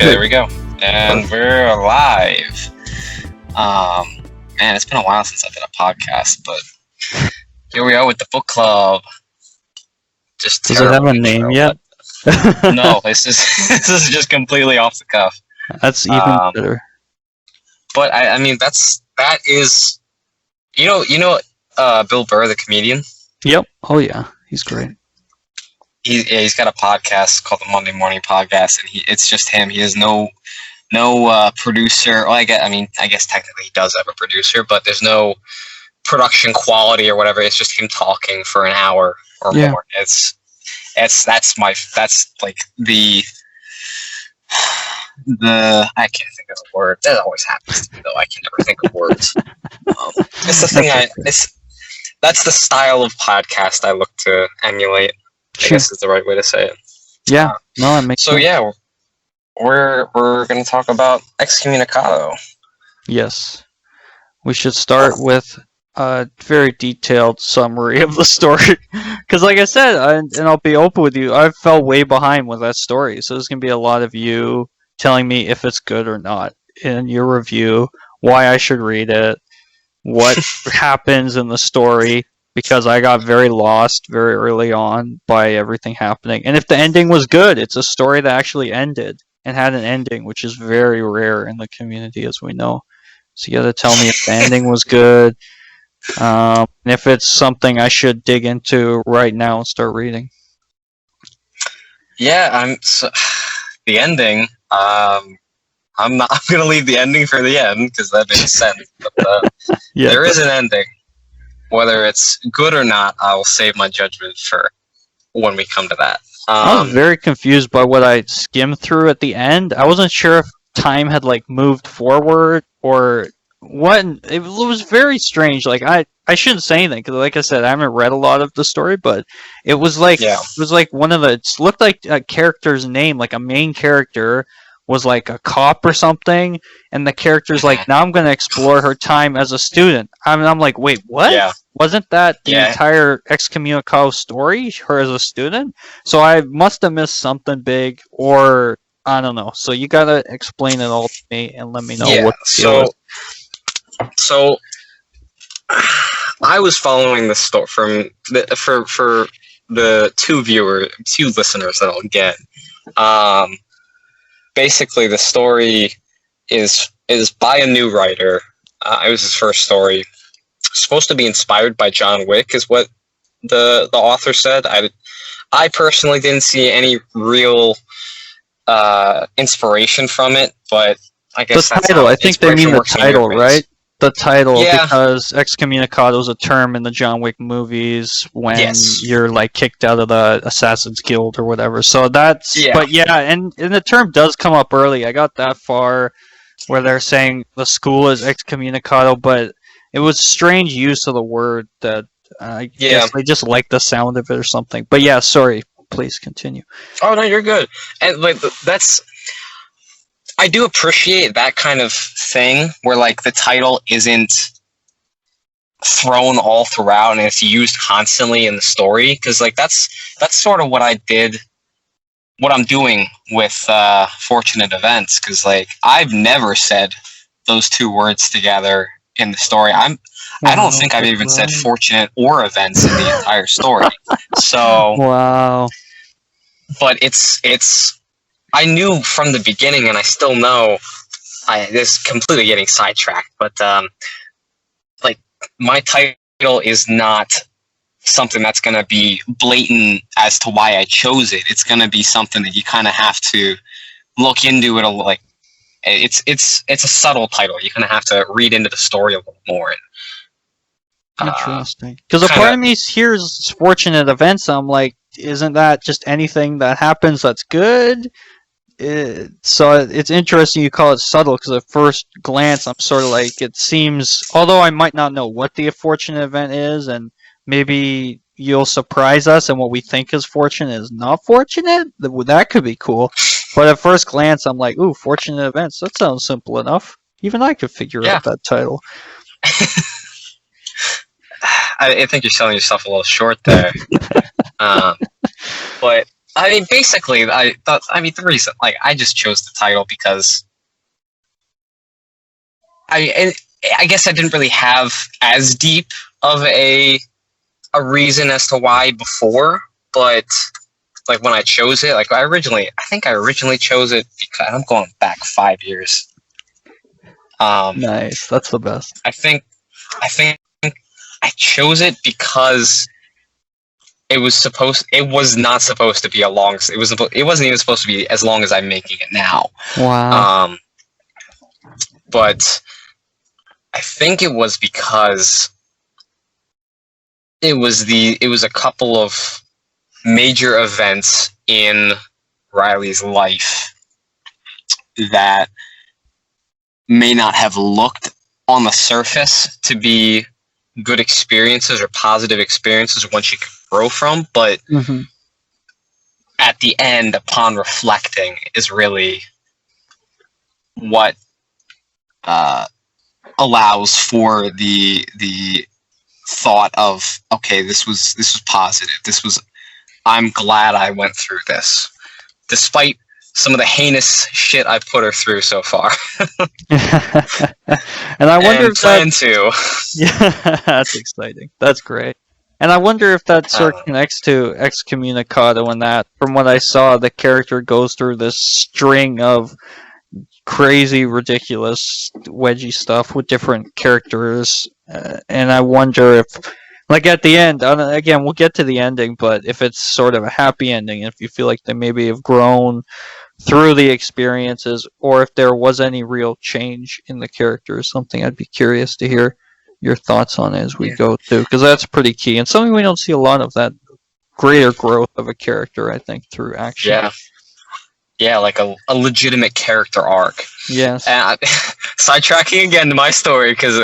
Okay, there we go. And we're live. Man, it's been a while since I did a podcast, but here we are with the book club. Just Does it have a name yet? No, this is just completely off the cuff. That's even better. But I mean, that is, you know, Bill Burr, the comedian. Yep. Oh yeah, he's great. He's got a podcast called the Monday Morning Podcast, and it's just him. He has no producer. Well, I guess technically he does have a producer, but there's no production quality or whatever. It's just him talking for an hour or more. That's like the I can't think of the word. That always happens to me, though. I can never think of words. It's the thing. That's the style of podcast I look to emulate. I guess is the right way to say it. Yeah. No, it makes sense. Yeah, we're going to talk about Excommunicado. Yes. We should start with a very detailed summary of the story. Because like I said, and I'll be open with you, I fell way behind with that story. So there's going to be a lot of you telling me if it's good or not in your review, why I should read it, what happens in the story. Because I got very lost very early on by everything happening. And if the ending was good, it's a story that actually ended and had an ending, which is very rare in the community, as we know. So you got to tell me if the ending was good, and if it's something I should dig into right now and start reading. Yeah, the ending. I'm going to leave the ending for the end because that makes sense. But there is an ending. Whether it's good or not, I will save my judgment for when we come to that. I was very confused by what I skimmed through at the end. I wasn't sure if time had moved forward or what. It was very strange. I shouldn't say anything because, like I said, I haven't read a lot of the story, but it was it was like one of the. It looked like a character's name, like a main character was like a cop or something, and the character's like, now I'm going to explore her time as a student. I'm like, wait, what? Yeah. Wasn't that the entire Excommunicado story, her as a student? So I must have missed something big, or I don't know. So you got to explain it all to me and let me know what the deal is. So I was following the story for the two listeners that I'll get. Basically, the story is by a new writer. It was his first story. Supposed to be inspired by John Wick, is what the author said. I personally didn't see any real inspiration from it, but I guess the title. I think they mean the title, right? The title, because Excommunicado is a term in the John Wick movies when you're kicked out of the Assassin's Guild or whatever. So that's, but and the term does come up early. I got that far where they're saying the school is Excommunicado, but it was strange use of the word that I guess they just like the sound of it or something. But yeah, sorry, please continue. Oh no, you're good. And I do appreciate that kind of thing where the title isn't thrown all throughout and it's used constantly in the story, because that's sort of what I'm doing with Fortunate Events, because I've never said those two words together in the story. I don't think I've even said fortunate or events in the entire story. So wow. But it's I knew from the beginning, and I still know. This is completely getting sidetracked, but my title is not something that's going to be blatant as to why I chose it. It's going to be something that you kind of have to look into it. It's a subtle title. You kind of have to read into the story a little more. Interesting. Because a part of me hears Fortunate Events. I'm like, isn't that just anything that happens that's good? So it's interesting you call it subtle, because at first glance I'm sort of it seems, although I might not know what the fortunate event is, and maybe you'll surprise us and what we think is fortunate is not fortunate, that could be cool. But at first glance I'm like, ooh, fortunate events, that sounds simple enough. Even I could figure out that title. I think you're selling yourself a little short there. But I mean, basically, the reason, like, I just chose the title because I guess I didn't really have as deep of a reason as to why before, but like when I chose it, like I think I originally chose it because I'm going back 5 years. Nice, that's the best. I think I chose it because it was not supposed to be it wasn't even supposed to be as long as I'm making it now. Wow. But I think it was because it was a couple of major events in Riley's life that may not have looked on the surface to be good experiences or positive experiences once you could grow from, but at the end, upon reflecting, is really what allows for the thought of, okay, this was positive. I'm glad I went through this, despite some of the heinous shit I've put her through so far. And I wonder if plan to. Yeah, that's exciting. That's great. And I wonder if that sort of connects to Excommunicado, and that, from what I saw, the character goes through this string of crazy, ridiculous, wedgie stuff with different characters. And I wonder if, like, at the end, again, we'll get to the ending, but if it's sort of a happy ending, if you feel like they maybe have grown through the experiences, or if there was any real change in the character or something, I'd be curious to hear your thoughts on it as we go through, because that's pretty key and something we don't see a lot of, that greater growth of a character, I think, through action. Yeah, like a legitimate character arc. Yes. Sidetracking again to my story, because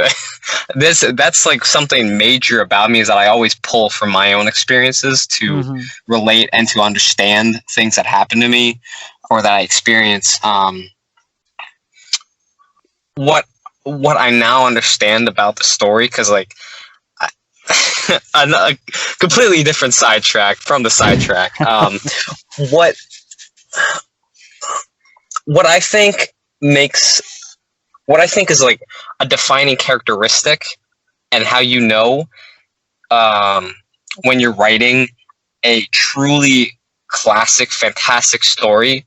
that's like something major about me, is that I always pull from my own experiences to relate and to understand things that happen to me or that I experience. What I now understand about the story, because like a completely different sidetrack from the sidetrack. What I think is like a defining characteristic, and how you know when you're writing a truly classic, fantastic story,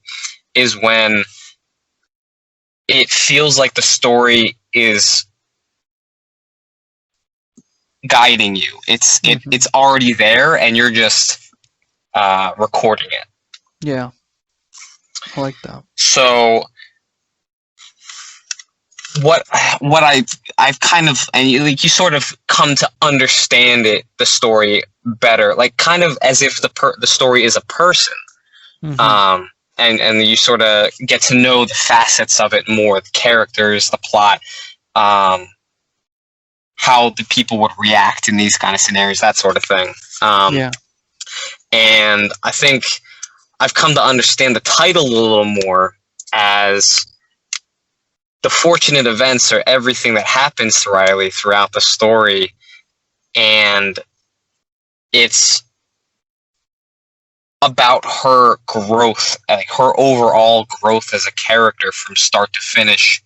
is when it feels like the story is guiding you. It's already there, and you're just recording it. Yeah. I like that. So what I've kind of, and you sort of come to understand the story better, like kind of as if the story is a person, and you sort of get to know the facets of it more, the characters, the plot, how the people would react in these kind of scenarios, that sort of thing. And I think I've come to understand the title a little more as the fortunate events or everything that happens to Riley throughout the story, and it's about her growth, like her overall growth as a character from start to finish.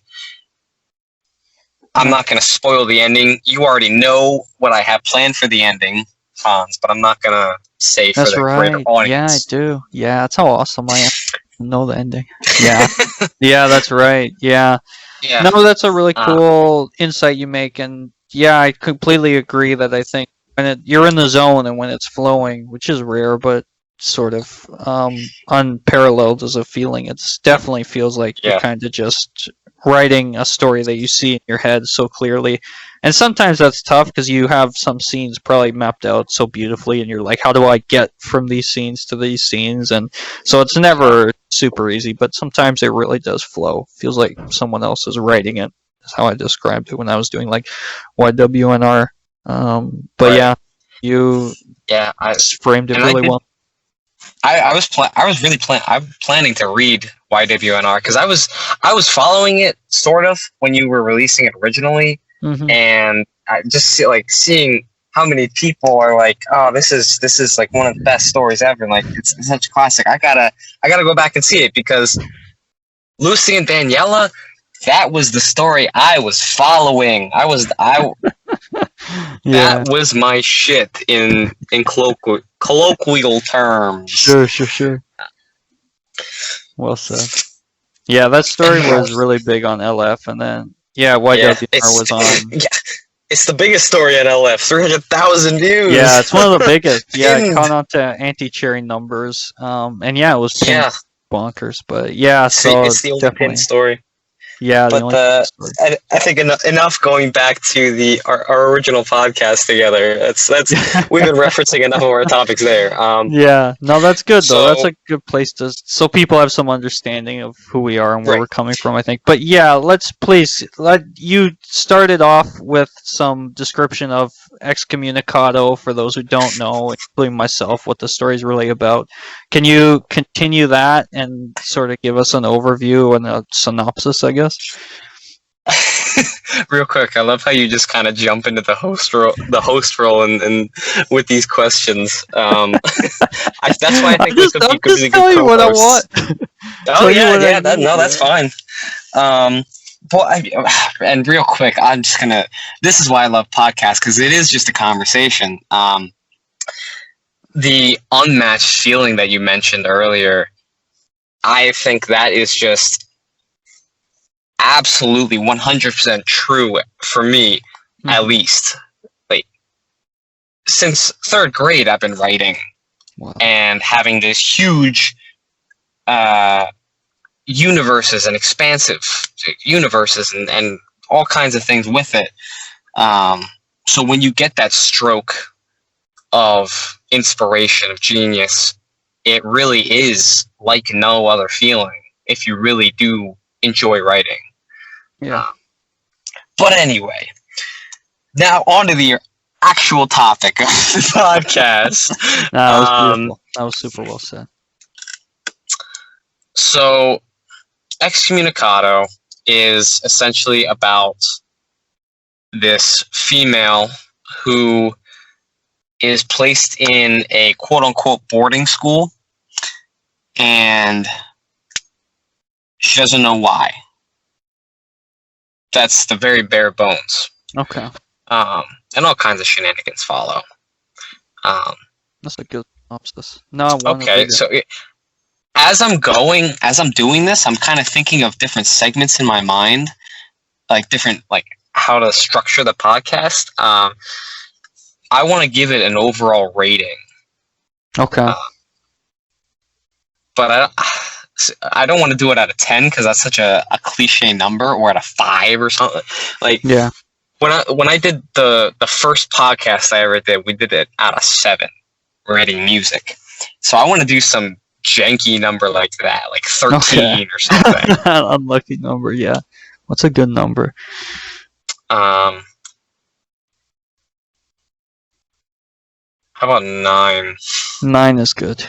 I'm not going to spoil the ending. You already know what I have planned for the ending, Hans, but I'm not going to say for the greater audience. Yeah, I do. Yeah, that's how awesome I am. Know the ending. Yeah. Yeah, that's right. Yeah. No, that's a really cool insight you make, and yeah, I completely agree that I think when you're in the zone and when it's flowing, which is rare, but sort of unparalleled as a feeling, it definitely feels like you're kind of just writing a story that you see in your head so clearly. And sometimes that's tough because you have some scenes probably mapped out so beautifully, and you're like, how do I get from these scenes to these scenes? And so it's never super easy, but sometimes it really does flow. Feels like someone else is writing it. That's how I described it when I was doing like YWNR. But you framed it really well. I'm planning to read YWNR because I was following it sort of when you were releasing it originally, and I just seeing how many people are like, oh, this is like one of the best stories ever. And, like, it's such a classic. I gotta go back and see it because Lucy and Daniela, that was the story I was following. Yeah. That was my shit in colloquial terms. Sure. Well said. Yeah, that story was really big on LF, and then YWR was on. Yeah, it's the biggest story on LF. 300,000 views. Yeah, it's one of the biggest. Yeah, it caught on to anti-cherry numbers. And yeah, it was pinned bonkers. But yeah, so it's the only definitely pin story. Yeah, but I think enough going back to our original podcast together. That's we've been referencing enough of our topics there. Yeah, no, that's good though. That's a good place so people have some understanding of who we are and where we're coming from, I think. But yeah, let you started off with some description of Excommunicado for those who don't know, including myself, what the story is really about. Can you continue that and sort of give us an overview and a synopsis, I guess? Real quick, I love how you just kind of jump into the host role and with these questions. That's why I think we could be really good co-hosts. Oh yeah, that's fine. And real quick, I'm just gonna. This is why I love podcasts, because it is just a conversation. The unmatched feeling that you mentioned earlier, I think that is just absolutely 100% true for me, at least. Like, since third grade, I've been writing and having this huge universes and expansive universes and all kinds of things with it. So when you get that stroke of inspiration, of genius, it really is like no other feeling if you really do enjoy writing. Yeah. But anyway, now on to the actual topic of the podcast. That was beautiful. That was super well said. So, Excommunicado is essentially about this female who is placed in a quote-unquote boarding school, and she doesn't know why. That's the very bare bones. Okay. And all kinds of shenanigans follow. That's a good synopsis. No, okay, so as I'm doing this, I'm kind of thinking of different segments in my mind, like how to structure the podcast. I want to give it an overall rating. Okay. But I don't want to do it out of 10 because that's such a cliche number, or at a 5 or something. Like, yeah. When I did the first podcast I ever did, we did it out of 7, writing music. So I want to do some janky number like that, like 13 or something. Unlucky number, yeah. What's a good number? How about 9? 9 is good.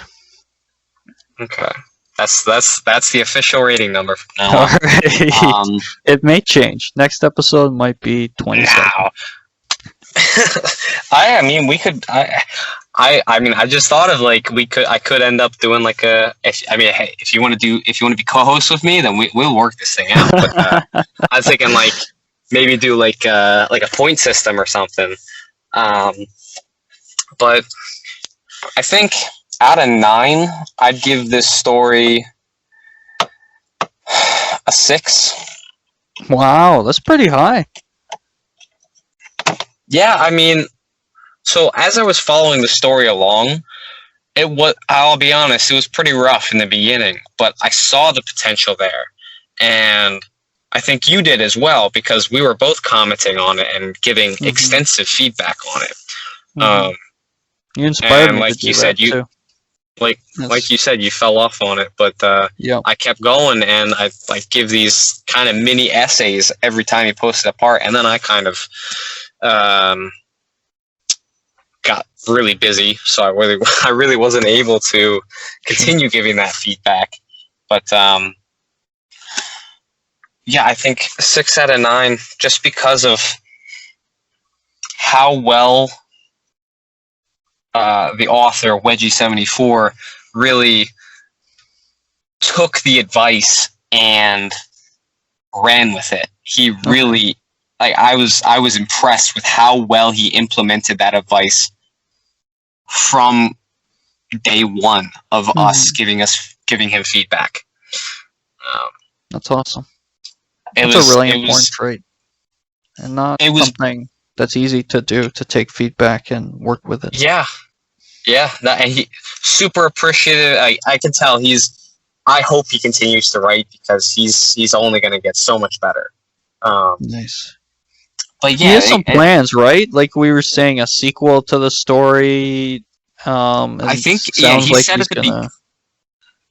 Okay. That's the official rating number from now on. Right. It may change. Next episode might be 27. Now. I mean, we could. I just thought of like I could end up doing like if you want to be co-host with me, then we'll work this thing out. But, I was thinking like maybe do like a point system or something. But I think out of 9, I'd give this story a 6. Wow, that's pretty high. Yeah, I mean, so as I was following the story along, I'll be honest, it was pretty rough in the beginning, but I saw the potential there. And I think you did as well, because we were both commenting on it and giving extensive feedback on it. You inspired me like to do you said, that too. Like you said, you fell off on it, but I kept going, and I give these kind of mini essays every time you posted a part, and then I kind of got really busy, so I really wasn't able to continue giving that feedback. But I think 6 out of 9, just because of how well the author Wedgie74 really took the advice and ran with it. He really, I was impressed with how well he implemented that advice from day one of us giving him feedback. That's awesome. That's a really important trait, and not something that's easy to do, to take feedback and work with it. Yeah. And he super appreciative. I can tell I hope he continues to write, because he's only going to get so much better. Nice. But yeah, he has some plans, right? Like we were saying, a sequel to the story. I think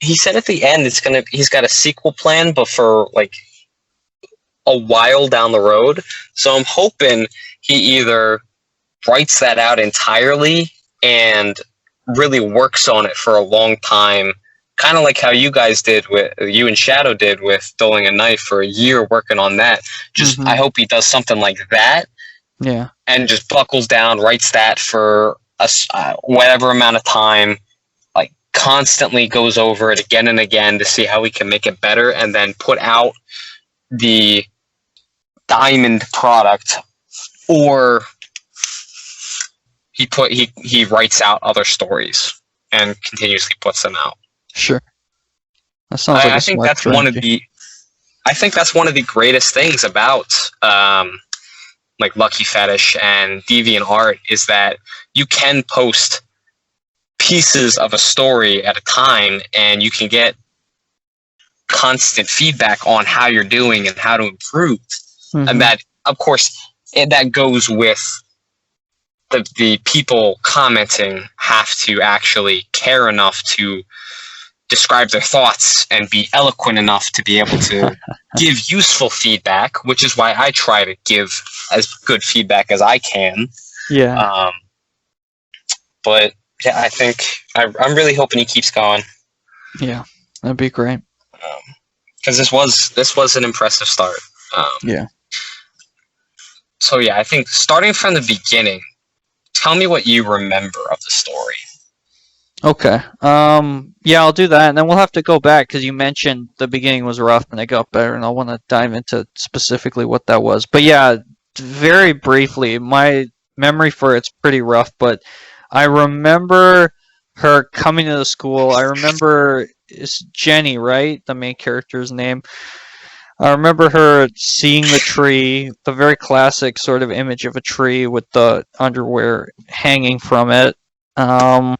he said at the end he's got a sequel plan, but for like a while down the road. So I'm hoping he either writes that out entirely and really works on it for a long time, kind of like how you and Shadow did with Dueling a Knife, for a year working on that. Just I hope he does something like that. Yeah. And just buckles down, writes that for whatever amount of time, like constantly goes over it again and again to see how we can make it better, and then put out the diamond product, or he writes out other stories and continuously puts them out. Sure. That sounds like I think that's strategy. I think that's one of the greatest things about like Luckyfetish and DeviantArt, is that you can post pieces of a story at a time, and you can get constant feedback on how you're doing and how to improve. And that, of course, that goes with the people commenting have to actually care enough to describe their thoughts and be eloquent enough to be able to give useful feedback, which is why I try to give as good feedback as I can. Yeah. But yeah, I think I'm really hoping he keeps going. Yeah, that'd be great. Because this was an impressive start. Yeah. So yeah, I think starting from the beginning, tell me what you remember of the story. Okay. Yeah, I'll do that, and then we'll have to go back, because you mentioned the beginning was rough and it got better, and I want to dive into specifically what that was. But yeah, very briefly, my memory for it's pretty rough, but I remember her coming to the school. I remember it's Jenny, right? The main character's name. I remember her seeing the tree, the very classic sort of image of a tree with the underwear hanging from it. And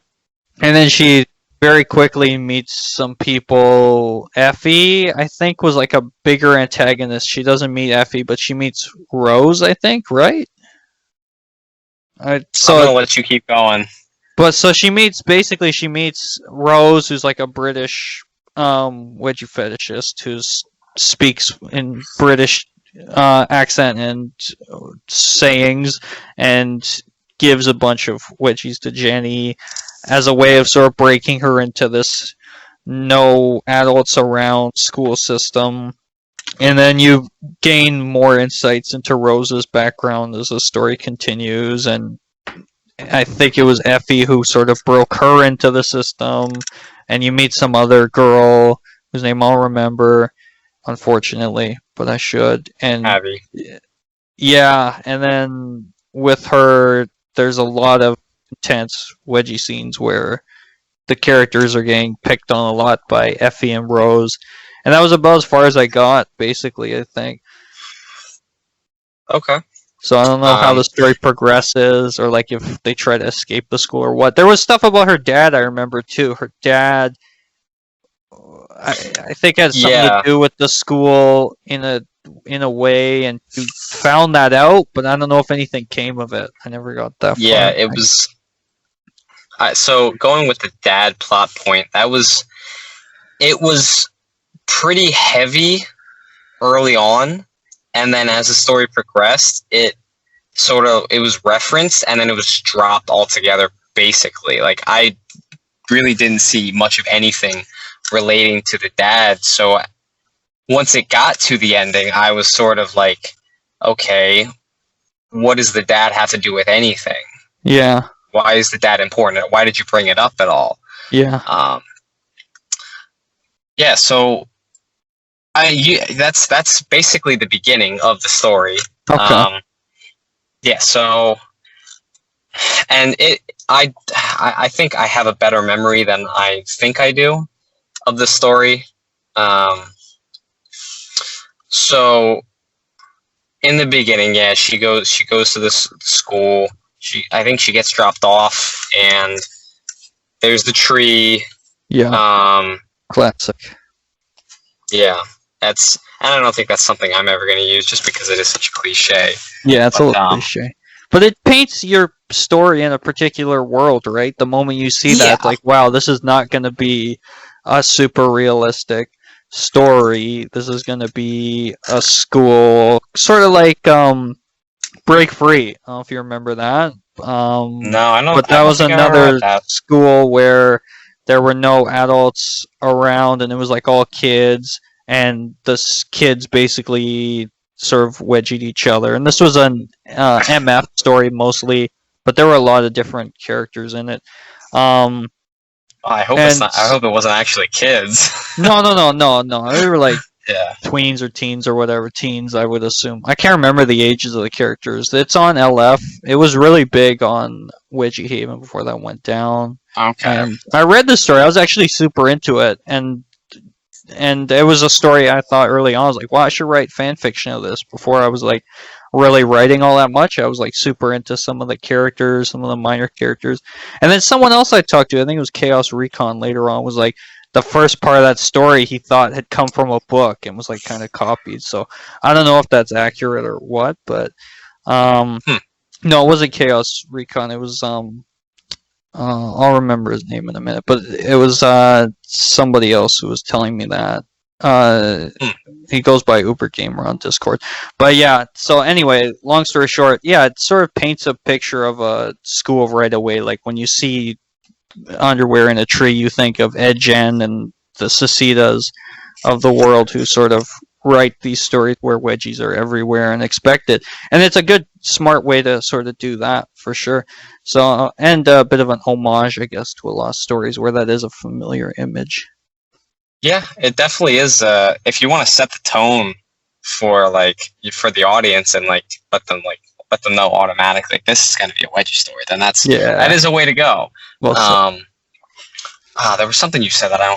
then she very quickly meets some people. Effie, I think, was like a bigger antagonist. She doesn't meet Effie, but she meets Rose, I think, right? I'm gonna let you keep going. But so she meets Rose, who's like a British wedgie fetishist who speaks in British accent and sayings, and gives a bunch of wedgies to Jenny as a way of sort of breaking her into this no adults around school system. And then you gain more insights into Rose's background as the story continues, and I think it was Effie who sort of broke her into the system, and you meet some other girl whose name I'll remember, unfortunately, but I should. And Abby. Yeah, and then with her, there's a lot of intense wedgie scenes where the characters are getting picked on a lot by Effie and Rose, and that was about as far as I got, basically, I think. Okay. So I don't know how the story progresses, or like if they try to escape the school or what. There was stuff about her dad I remember too. Her dad, I think, had something to do with the school in a way, and you found that out, but I don't know if anything came of it. I never got that far. Yeah, it was. So going with the dad plot point, it was pretty heavy early on, and then as the story progressed, it was referenced, and then it was dropped altogether, basically. Like, I really didn't see much of anything relating to the dad, so once it got to the ending, I was sort of like, okay, what does the dad have to do with anything? Yeah. Why is that important? Why did you bring it up at all? Yeah. Yeah. So that's basically the beginning of the story. Okay. Yeah. So, and I think I have a better memory than I think I do of the story. So in the beginning, yeah, she goes to this school. I think she gets dropped off, and there's the tree. Yeah. Classic. Yeah, and I don't think that's something I'm ever going to use, just because it is such a cliche. Yeah, it's a little cliche. But it paints your story in a particular world, right? The moment you see that, like, wow, this is not going to be a super realistic story. This is going to be a school, sort of like Break Free. I don't know if you remember that. No, I don't. But that was another school where there were no adults around, and it was like all kids, and the kids basically sort of wedgied each other. And this was an MF story mostly, but there were a lot of different characters in it. I hope it's not. I hope it wasn't actually kids. No. They were like tweens or teens or whatever. Teens, I would assume. I can't remember the ages of the characters. It's on LF. It was really big on Wedgie Haven before that went down. Okay. And I read the story. I was actually super into it, and it was a story I thought early on. I was like, wow, I should write fan fiction of this. Before I was like really writing all that much, I was like super into some of the characters, some of the minor characters. And then someone else I talked to, I think it was Chaos Recon later on, was like, the first part of that story he thought had come from a book and was like kind of copied. So I don't know if that's accurate or what, but no, it wasn't Chaos Recon. It was I'll remember his name in a minute, but it was somebody else who was telling me that. He goes by Uber Gamer on Discord. But yeah, so anyway, long story short, yeah, it sort of paints a picture of a school right away. Like when you see underwear in a tree, you think of Ed Gen and the Cecidas of the world who sort of write these stories where wedgies are everywhere and expected. And it's a good, smart way to sort of do that, for sure. So, and a bit of an homage, I guess, to a lot of stories where that is a familiar image. Yeah, it definitely is. If you want to set the tone for the audience and let them know automatically this is going to be a wedgie story, then that is a way to go. Well, there was something you said that I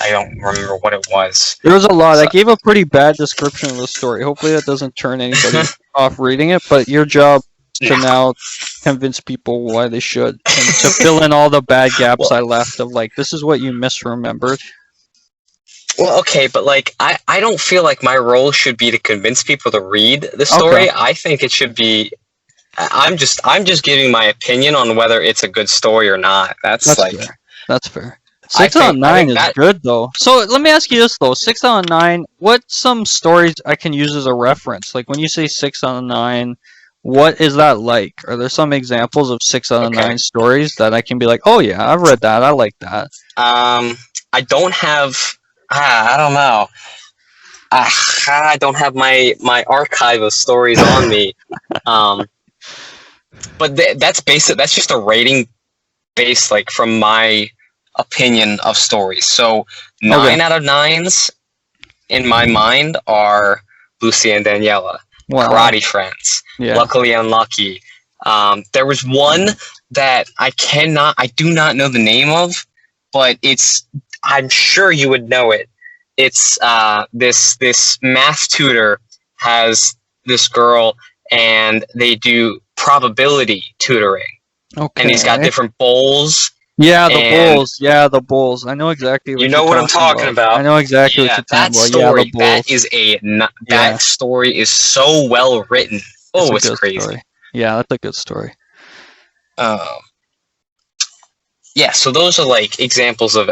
don't remember what it was. There was a lot. I gave a pretty bad description of the story. Hopefully that doesn't turn anybody off reading it, but your job is to now convince people why they should, and to fill in all the bad gaps I left of this is what you misremembered. Well, okay, but I don't feel like my role should be to convince people to read the story. Okay. I think it should be I'm just giving my opinion on whether it's a good story or not. That's fair. That's fair. 6 out of 9 is good, though. So let me ask you this, though. 6 out of 9, what's some stories I can use as a reference? Like, when you say 6 out of 9, what is that like? Are there some examples of 6 out of 9 stories that I can be like, oh, yeah, I've read that. I like that. I don't have... I don't know. I don't have my archive of stories on me. But that's basic. That's just a rating based, from my opinion of stories. So 9 out of 9s in my mind are Lucy and Daniela, Karate Friends, Luckily Unlucky. There was one that I do not know the name of, but I'm sure you would know it. It's this math tutor has this girl, and they do probability tutoring. Okay. And he's got different bowls. Yeah, the bowls. I know exactly what you know what I'm talking about. I know exactly what you're talking about. That story is so well written. Oh, it's crazy. Story. Yeah, that's a good story. Yeah, so those are examples of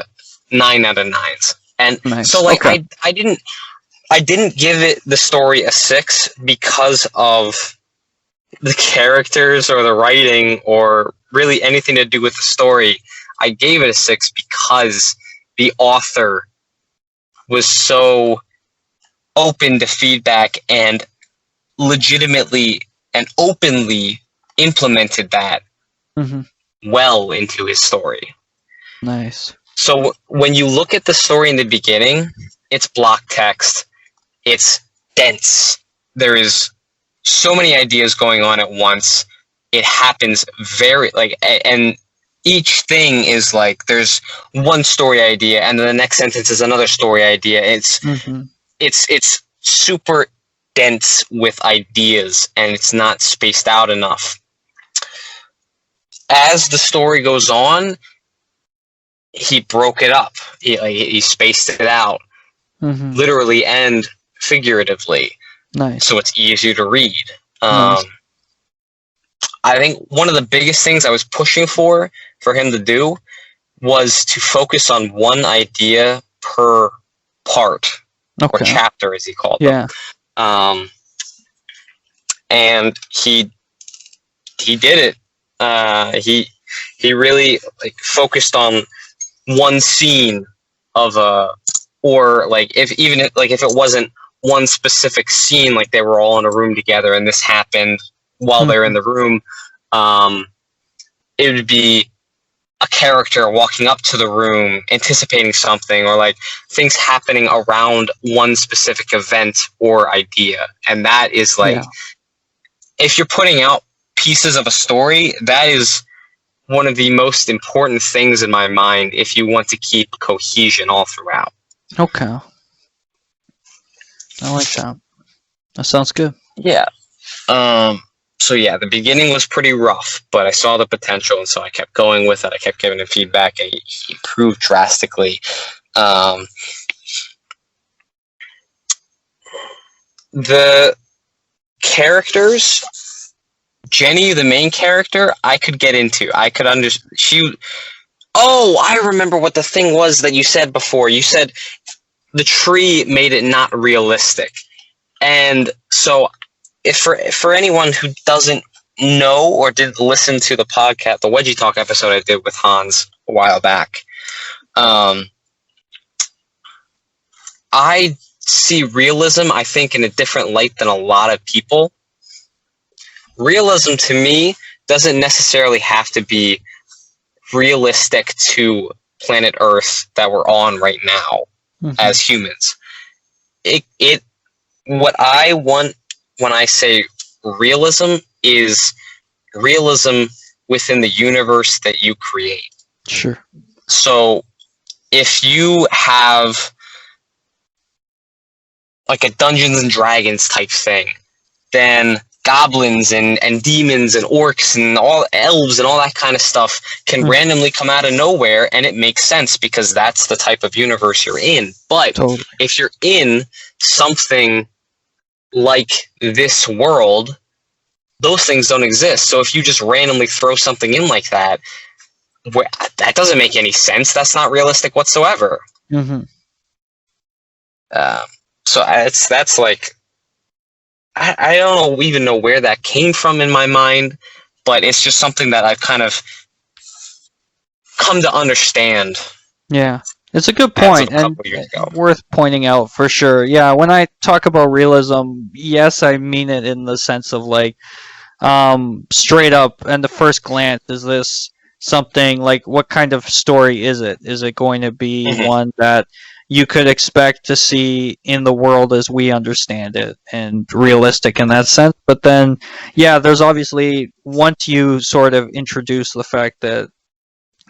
9 out of 9s. And so I didn't give it the story a 6 because of the characters or the writing or really anything to do with the story. I gave it a 6 because the author was so open to feedback and legitimately and openly implemented that well into his story. Nice. So when you look at the story in the beginning, it's block text. It's dense. There is so many ideas going on at once. It happens and each thing is like there's one story idea, and then the next sentence is another story idea. It's super dense with ideas, and it's not spaced out enough. As the story goes on, he broke it up. He spaced it out, literally and figuratively. Nice. So it's easier to read. Nice. I think one of the biggest things I was pushing for him to do was to focus on one idea per part, or chapter, as he called them. And he did it. He really focused on one scene of or if it wasn't one specific scene, like they were all in a room together and this happened while they're in the room, it would be a character walking up to the room anticipating something, or things happening around one specific event or idea. And that is if you're putting out pieces of a story, that is one of the most important things in my mind if you want to keep cohesion all throughout. Okay. I like that. That sounds good. Yeah. So yeah, the beginning was pretty rough, but I saw the potential, and so I kept going with it. I kept giving him feedback, and he improved drastically. The characters, Jenny, the main character, I could get into. I could understand. Oh, I remember what the thing was that you said before. You said the tree made it not realistic, and so. If for anyone who doesn't know or didn't listen to the podcast, the Wedgie Talk episode I did with Hans a while back, I see realism, I think, in a different light than a lot of people. Realism, to me, doesn't necessarily have to be realistic to planet Earth that we're on right now as humans. What I want when I say realism is realism within the universe that you create. Sure. So if you have a Dungeons and Dragons type thing, then goblins and demons and orcs and all elves and all that kind of stuff can randomly come out of nowhere, and it makes sense because that's the type of universe you're in. But if you're in something like this world, those things don't exist. So if you just randomly throw something in like that, that doesn't make any sense. That's not realistic whatsoever. So that's I don't even know where that came from in my mind, but it's just something that I've kind of come to understand. Yeah. It's a good point, and worth pointing out for sure. Yeah, when I talk about realism, yes, I mean it in the sense of straight up, and the first glance, is this something what kind of story is it? Is it going to be one that you could expect to see in the world as we understand it, and realistic in that sense? But then, yeah, there's obviously, once you sort of introduce the fact that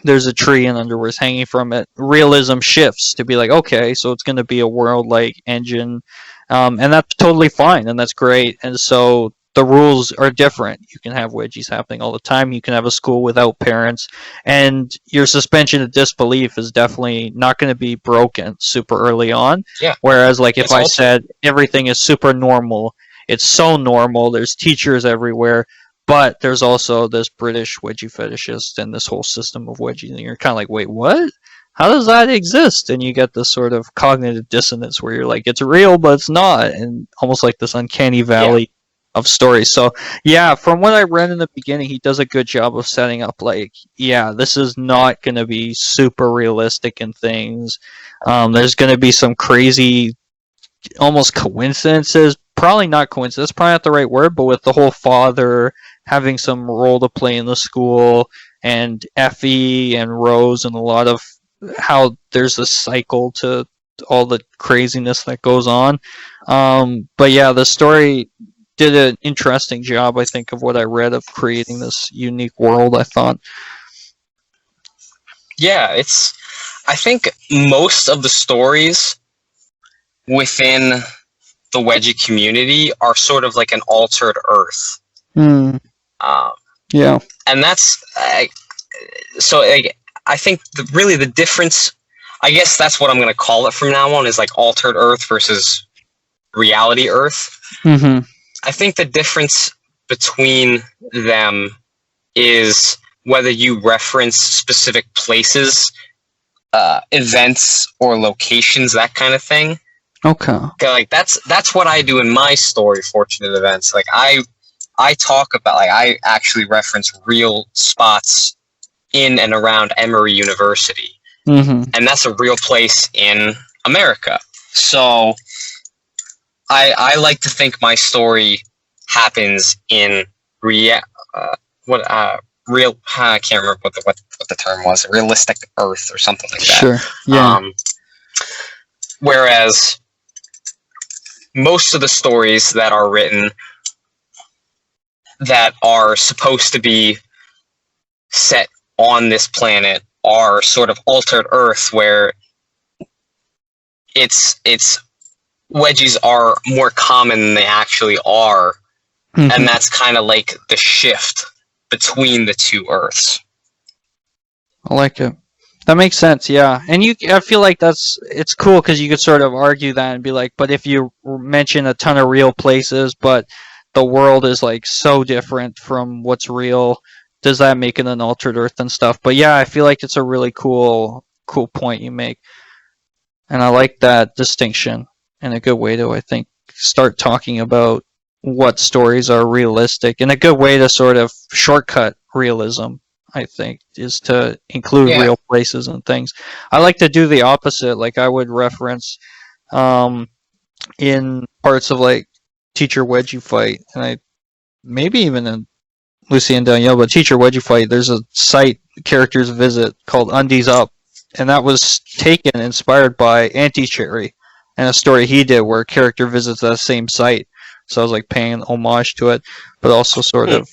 there's a tree and underwear's hanging from it, realism shifts to be okay, so it's going to be a world like Engine, and that's totally fine, and that's great. And so the rules are different. You can have wedgies happening all the time. You can have a school without parents, and your suspension of disbelief is definitely not going to be broken super early on. Yeah. Whereas if I said everything is super normal, it's so normal, there's teachers everywhere, but there's also this British wedgie fetishist and this whole system of wedgies, and you're kind of wait, what? How does that exist? And you get this sort of cognitive dissonance where you're it's real, but it's not, and almost this uncanny valley of stories. So, yeah, from what I read in the beginning, he does a good job of setting up, this is not going to be super realistic in things. There's going to be some crazy, almost coincidences. Probably not coincidence, probably not the right word, but with the whole father having some role to play in the school, and Effie and Rose, and a lot of how there's a cycle to all the craziness that goes on. But yeah, the story did an interesting job, I think, of what I read of creating this unique world, I thought. Yeah, I think most of the stories within the wedgie community are sort of like an altered Earth. Hmm. Yeah. And that's so like, I think really the difference, I guess that's what I'm going to call it from now on, is like altered Earth versus reality Earth. Mm-hmm. I think the difference between them is whether you reference specific places, events, or locations, that kind of thing. Okay. Like that's what I do in my story, Fortunate Events. Like I talk about, like, I actually reference real spots in and around Emory University, Mm-hmm. and that's a real place in America. So I like to think my story happens in real. I can't remember what the term was. Realistic Earth or something like that. Sure. Yeah. Whereas most of the stories that are written that are supposed to be set on this planet are sort of altered Earth, where it's wedgies are more common than they actually are, Mm-hmm. and that's kind of like the shift between the two Earths. I like it. That makes sense, yeah. And I feel like it's cool because you could sort of argue that and be like, but if you mention a ton of real places, but the world is like so different from what's real, does that make it an altered Earth and stuff? But yeah, I feel like it's a really cool point you make, and I like that distinction, and a good way to, I think, start talking about what stories are realistic, and a good way to sort of shortcut realism, I think, is to include real places and things. I like to do the opposite. Like I would reference in parts of like Teacher Wedgie Fight, and I maybe even in Lucy and Danielle, but Teacher Wedgie Fight, there's a site characters visit called Undies Up, and that was inspired by Anti-Cherry and a story he did where a character visits that same site. So I was like paying homage to it, but also sort of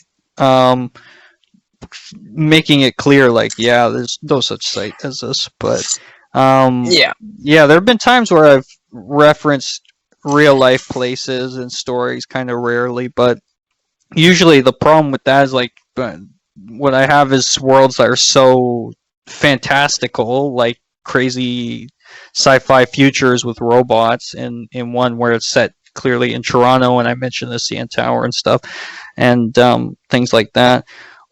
making it clear, like, yeah, there's no such site as this. But yeah, there have been times where I've referenced real life places and stories, kind of rarely, but usually the problem with that is like what I have is worlds that are so fantastical, like crazy sci-fi futures with robots, and in one where it's set clearly in Toronto, and I mentioned the CN Tower and stuff, and things like that.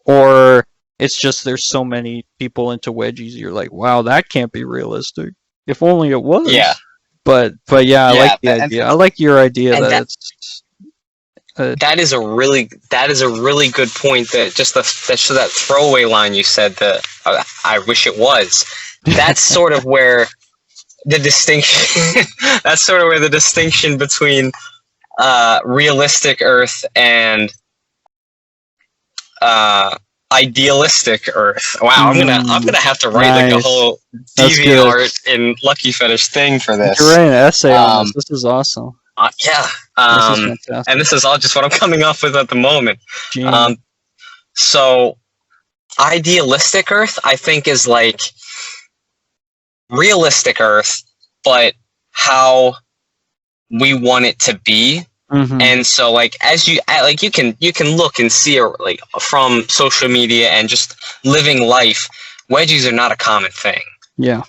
Or it's just there's so many people into wedgies, you're like, wow, that can't be realistic. If only it was. Yeah. But yeah, I like the idea. I like your idea that it's. That is a really good point. That just that throwaway line you said, that I wish it was. That's sort of where the distinction. That's sort of where the distinction between realistic Earth and idealistic Earth. Wow, I'm gonna have to write like a whole DeviantArt and Luckyfetish thing for this. You're writing an essay on this. This is awesome. Yeah. This is fantastic. And this is all just what I'm coming up with at the moment. So idealistic Earth, I think, is like realistic Earth, but how we want it to be. Mm-hmm. And so, like, as you can look and see, like, from social media and just living life, wedgies are not a commie thing. Yeah.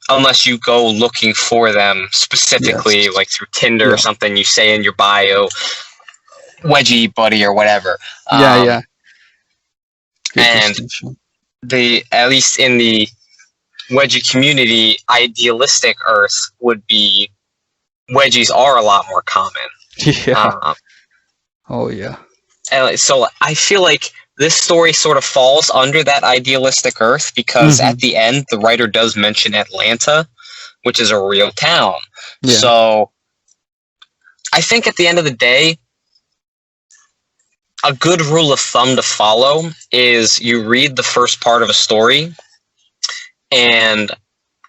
Unless you go looking for them specifically, like through Tinder or something, you say in your bio, wedgie buddy or whatever. Good and at least in the wedgie community, idealistic Earth would be wedgies are a lot more common. Yeah. Oh yeah. And so I feel like this story sort of falls under that idealistic Earth because at the end, the writer does mention Atlanta, which is a real town. Yeah. So I think at the end of the day, a good rule of thumb to follow is you read the first part of a story and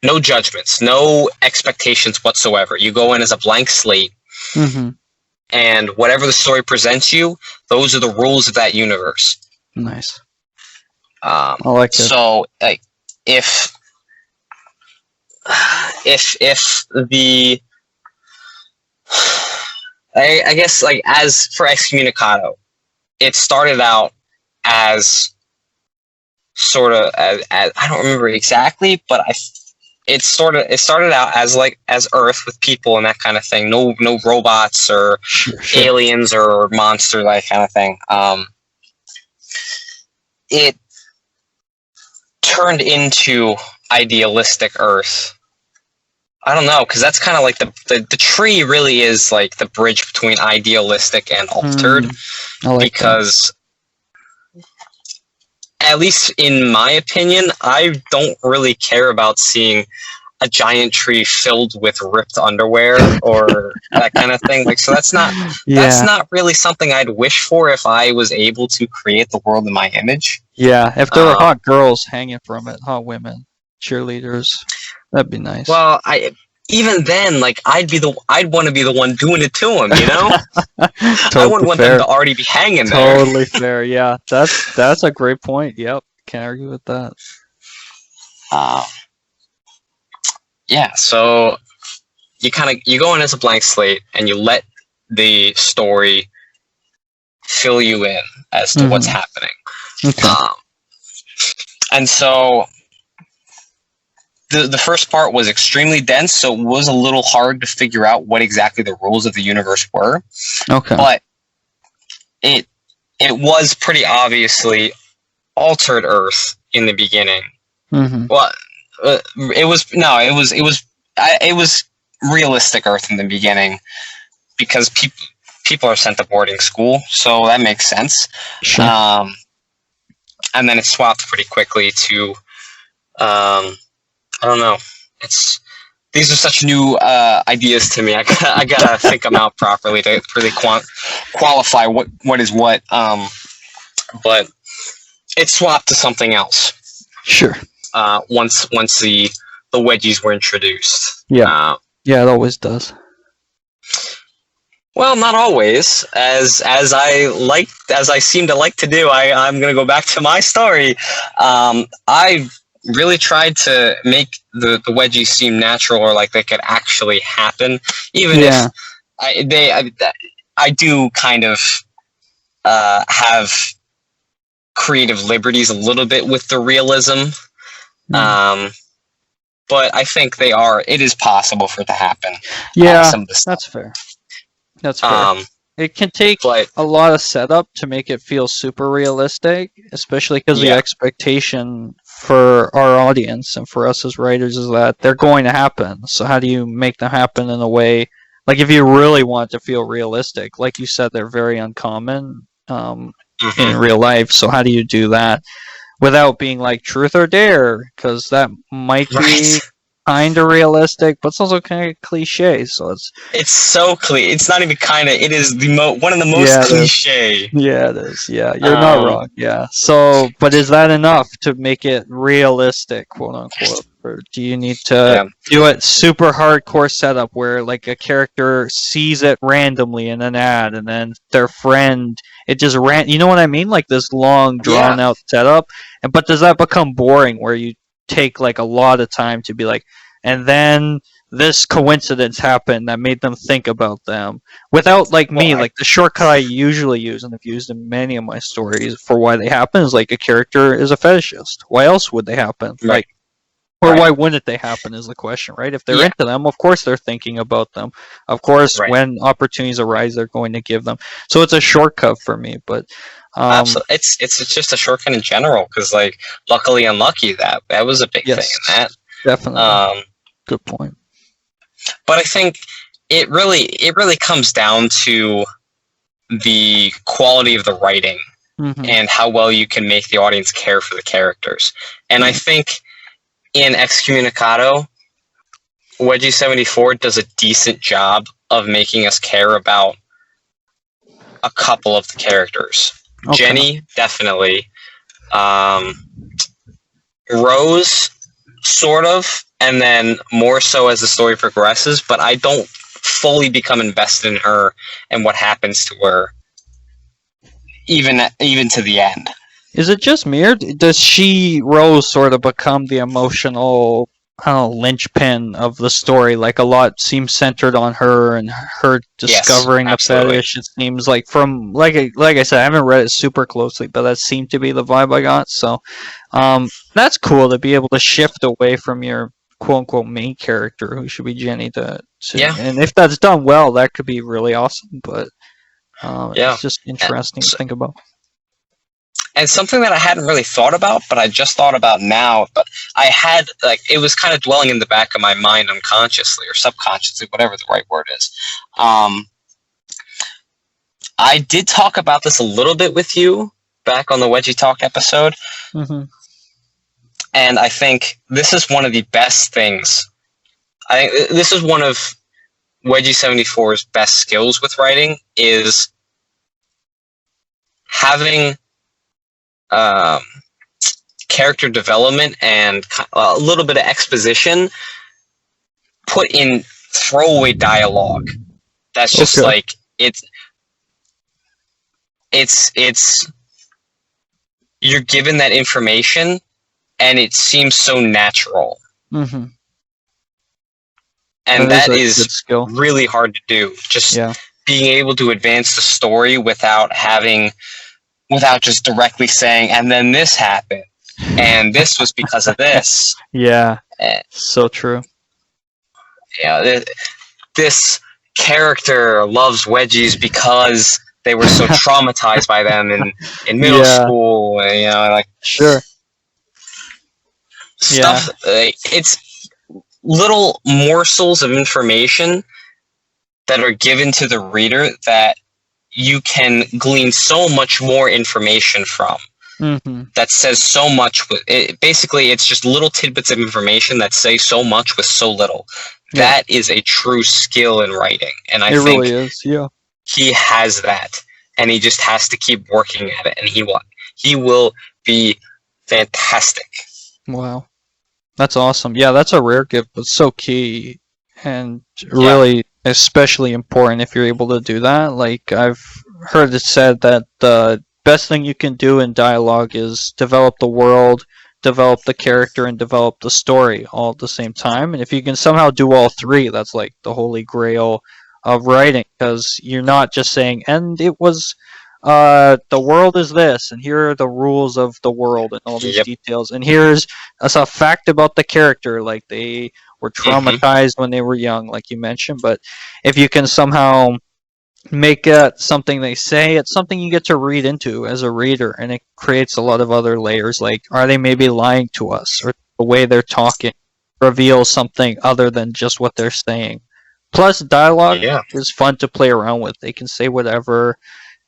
no judgments, no expectations whatsoever. You go in as a blank slate, Mm-hmm. and whatever the story presents you, those are the rules of that universe. Nice. I like it. So, like, if the I guess, like, as for Excommunicado, it started out as sort of as I don't remember exactly, but it started out as Earth with people and that kind of thing. No robots or Sure. aliens or monsters, that kind of thing. It turned into idealistic Earth. I don't know, because that's kind of like the tree really is like the bridge between idealistic and altered. I like because at least in my opinion, I don't really care about seeing a giant tree filled with ripped underwear or that kind of thing. Like, so that's not really something I'd wish for if I was able to create the world in my image. Yeah, if there were hot girls hanging from it, hot women, cheerleaders, that'd be nice. Well, even then, like, I'd want to be the one doing it to them, you know? Totally I wouldn't want them to already be hanging there. Totally fair. Yeah, that's a great point. Yep, can't argue with that. Yeah, so you go in as a blank slate and you let the story fill you in as to what's happening. Okay. And so the first part was extremely dense, so it was a little hard to figure out what exactly the rules of the universe were. Okay. But it was pretty obviously altered Earth in the beginning. Mm-hmm. Well, it was realistic Earth in the beginning because people are sent to boarding school, so that makes sense. Sure. And then it swapped pretty quickly to I don't know. These are such new ideas to me. I gotta think them out properly to really qualify what is what. But it swapped to something else. Sure. Once the wedgies were introduced. Yeah. Yeah, it always does. Well, not always. As I seem to like to do, I'm gonna go back to my story. I really tried to make the wedgies seem natural, or like they could actually happen, even if I do kind of have creative liberties a little bit with the realism. But I think it is possible for it to happen. Yeah, that's fair. That's fair. It can take a lot of setup to make it feel super realistic, especially because the expectation for our audience and for us as writers is that they're going to happen. So how do you make them happen in a way, like if you really want it to feel realistic, like you said, they're very uncommon in real life. So how do you do that without being like truth or dare? Because that might be kind of realistic, but it's also kind of cliche. So it's so cliche. It's not even kind of. It is one of the most cliche. Yeah, it is. Yeah, you're not wrong. Yeah. So, but is that enough to make it realistic, quote unquote? Or do you need to do it super hardcore setup where like a character sees it randomly in an ad, and then their friend it just ran? You know what I mean? Like this long, drawn out setup. But does that become boring where you take like a lot of time to be like, and then this coincidence happened that made them think about them without like like the shortcut I usually use and have used in many of my stories for why they happen is like a character is a fetishist. Why else would they happen? Like, or why wouldn't they happen is the question, right? If they're into them, of course they're thinking about them. Of course, when opportunities arise, they're going to give them. So it's a shortcut for me, but absolutely, it's just a shortcut in general because, like, luckily unlucky that was a big thing in that. Definitely, good point. But I think it really comes down to the quality of the writing and how well you can make the audience care for the characters. And I think in Excommunicado, Wedgie 74 does a decent job of making us care about a couple of the characters. Okay. Jenny, definitely. Rose, sort of, and then more so as the story progresses, but I don't fully become invested in her and what happens to her, even to the end. Is it just me, or does Rose sort of become the emotional, I don't know, linchpin of the story? Like, a lot seems centered on her and her discovering the fetish. It seems like like I said, I haven't read it super closely, but that seemed to be the vibe I got. So, that's cool to be able to shift away from your quote unquote main character, who should be Jenny, Yeah. and if that's done well, that could be really awesome. But Yeah. it's just interesting to think about. And something that I hadn't really thought about, but I just thought about now, but I had, like, it was kind of dwelling in the back of my mind unconsciously or subconsciously, whatever the right word is. I did talk about this a little bit with you back on the Wedgie Talk episode. Mm-hmm. And I think this is one of the best things. I think this is one of Wedgie 74's best skills with writing, is having character development and a little bit of exposition put in throwaway dialogue. That's just like it's you're given that information and it seems so natural. Mm-hmm. And that is really hard to do. Just being able to advance the story without just directly saying, and then this happened, and this was because of this. Yeah, so true. Yeah, this character loves wedgies because they were so traumatized by them in middle school, and, like stuff. It's little morsels of information that are given to the reader that you can glean so much more information from. Mm-hmm. That says so much. Basically, it's just little tidbits of information that say so much with so little. Yeah. That is a true skill in writing, and I think really is. Yeah, he has that, and he just has to keep working at it, and he will be fantastic. Wow, that's awesome. Yeah, that's a rare gift, but so key, and really especially important if you're able to do that. Like, I've heard it said that the best thing you can do in dialogue is develop the world, develop the character, and develop the story all at the same time. And if you can somehow do all three, that's like the holy grail of writing, because you're not just saying, and it was the world is this, and here are the rules of the world and all these details, and here's a fact about the character, like they were traumatized when they were young, like you mentioned. But if you can somehow make it something they say, it's something you get to read into as a reader, and it creates a lot of other layers, like, are they maybe lying to us, or the way they're talking reveals something other than just what they're saying. Plus, dialogue is fun to play around with. They can say whatever,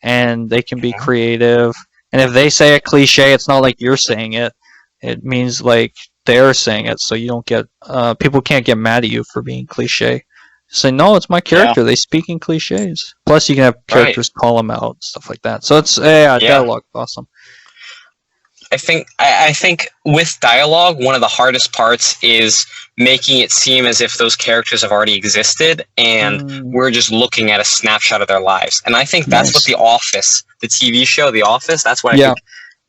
and they can be creative, and if they say a cliche, it's not like you're saying it. It means like they're saying it, so you don't get people can't get mad at you for being cliche. Say, no, it's my character. They speak in cliches. Plus, you can have characters call them out, stuff like that. So it's dialogue, awesome. I think with dialogue, one of the hardest parts is making it seem as if those characters have already existed, and we're just looking at a snapshot of their lives. And I think that's what The Office, the TV show, The Office. That's what I think.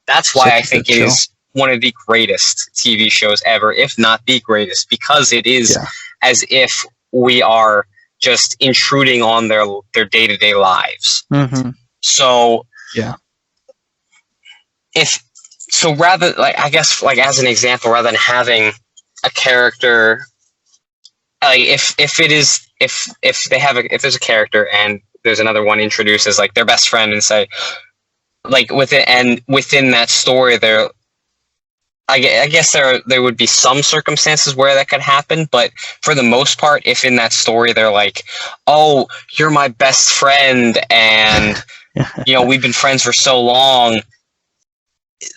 That's why I think it is one of the greatest TV shows ever, if not the greatest, because it is as if we are just intruding on their day-to-day lives. Mm-hmm. So rather, like, I guess, like, as an example, rather than having a character, like, if there's a character and there's another one introduced as like their best friend, and say, like, within that story, I guess there would be some circumstances where that could happen, but for the most part, if in that story they're like, oh, you're my best friend, and we've been friends for so long,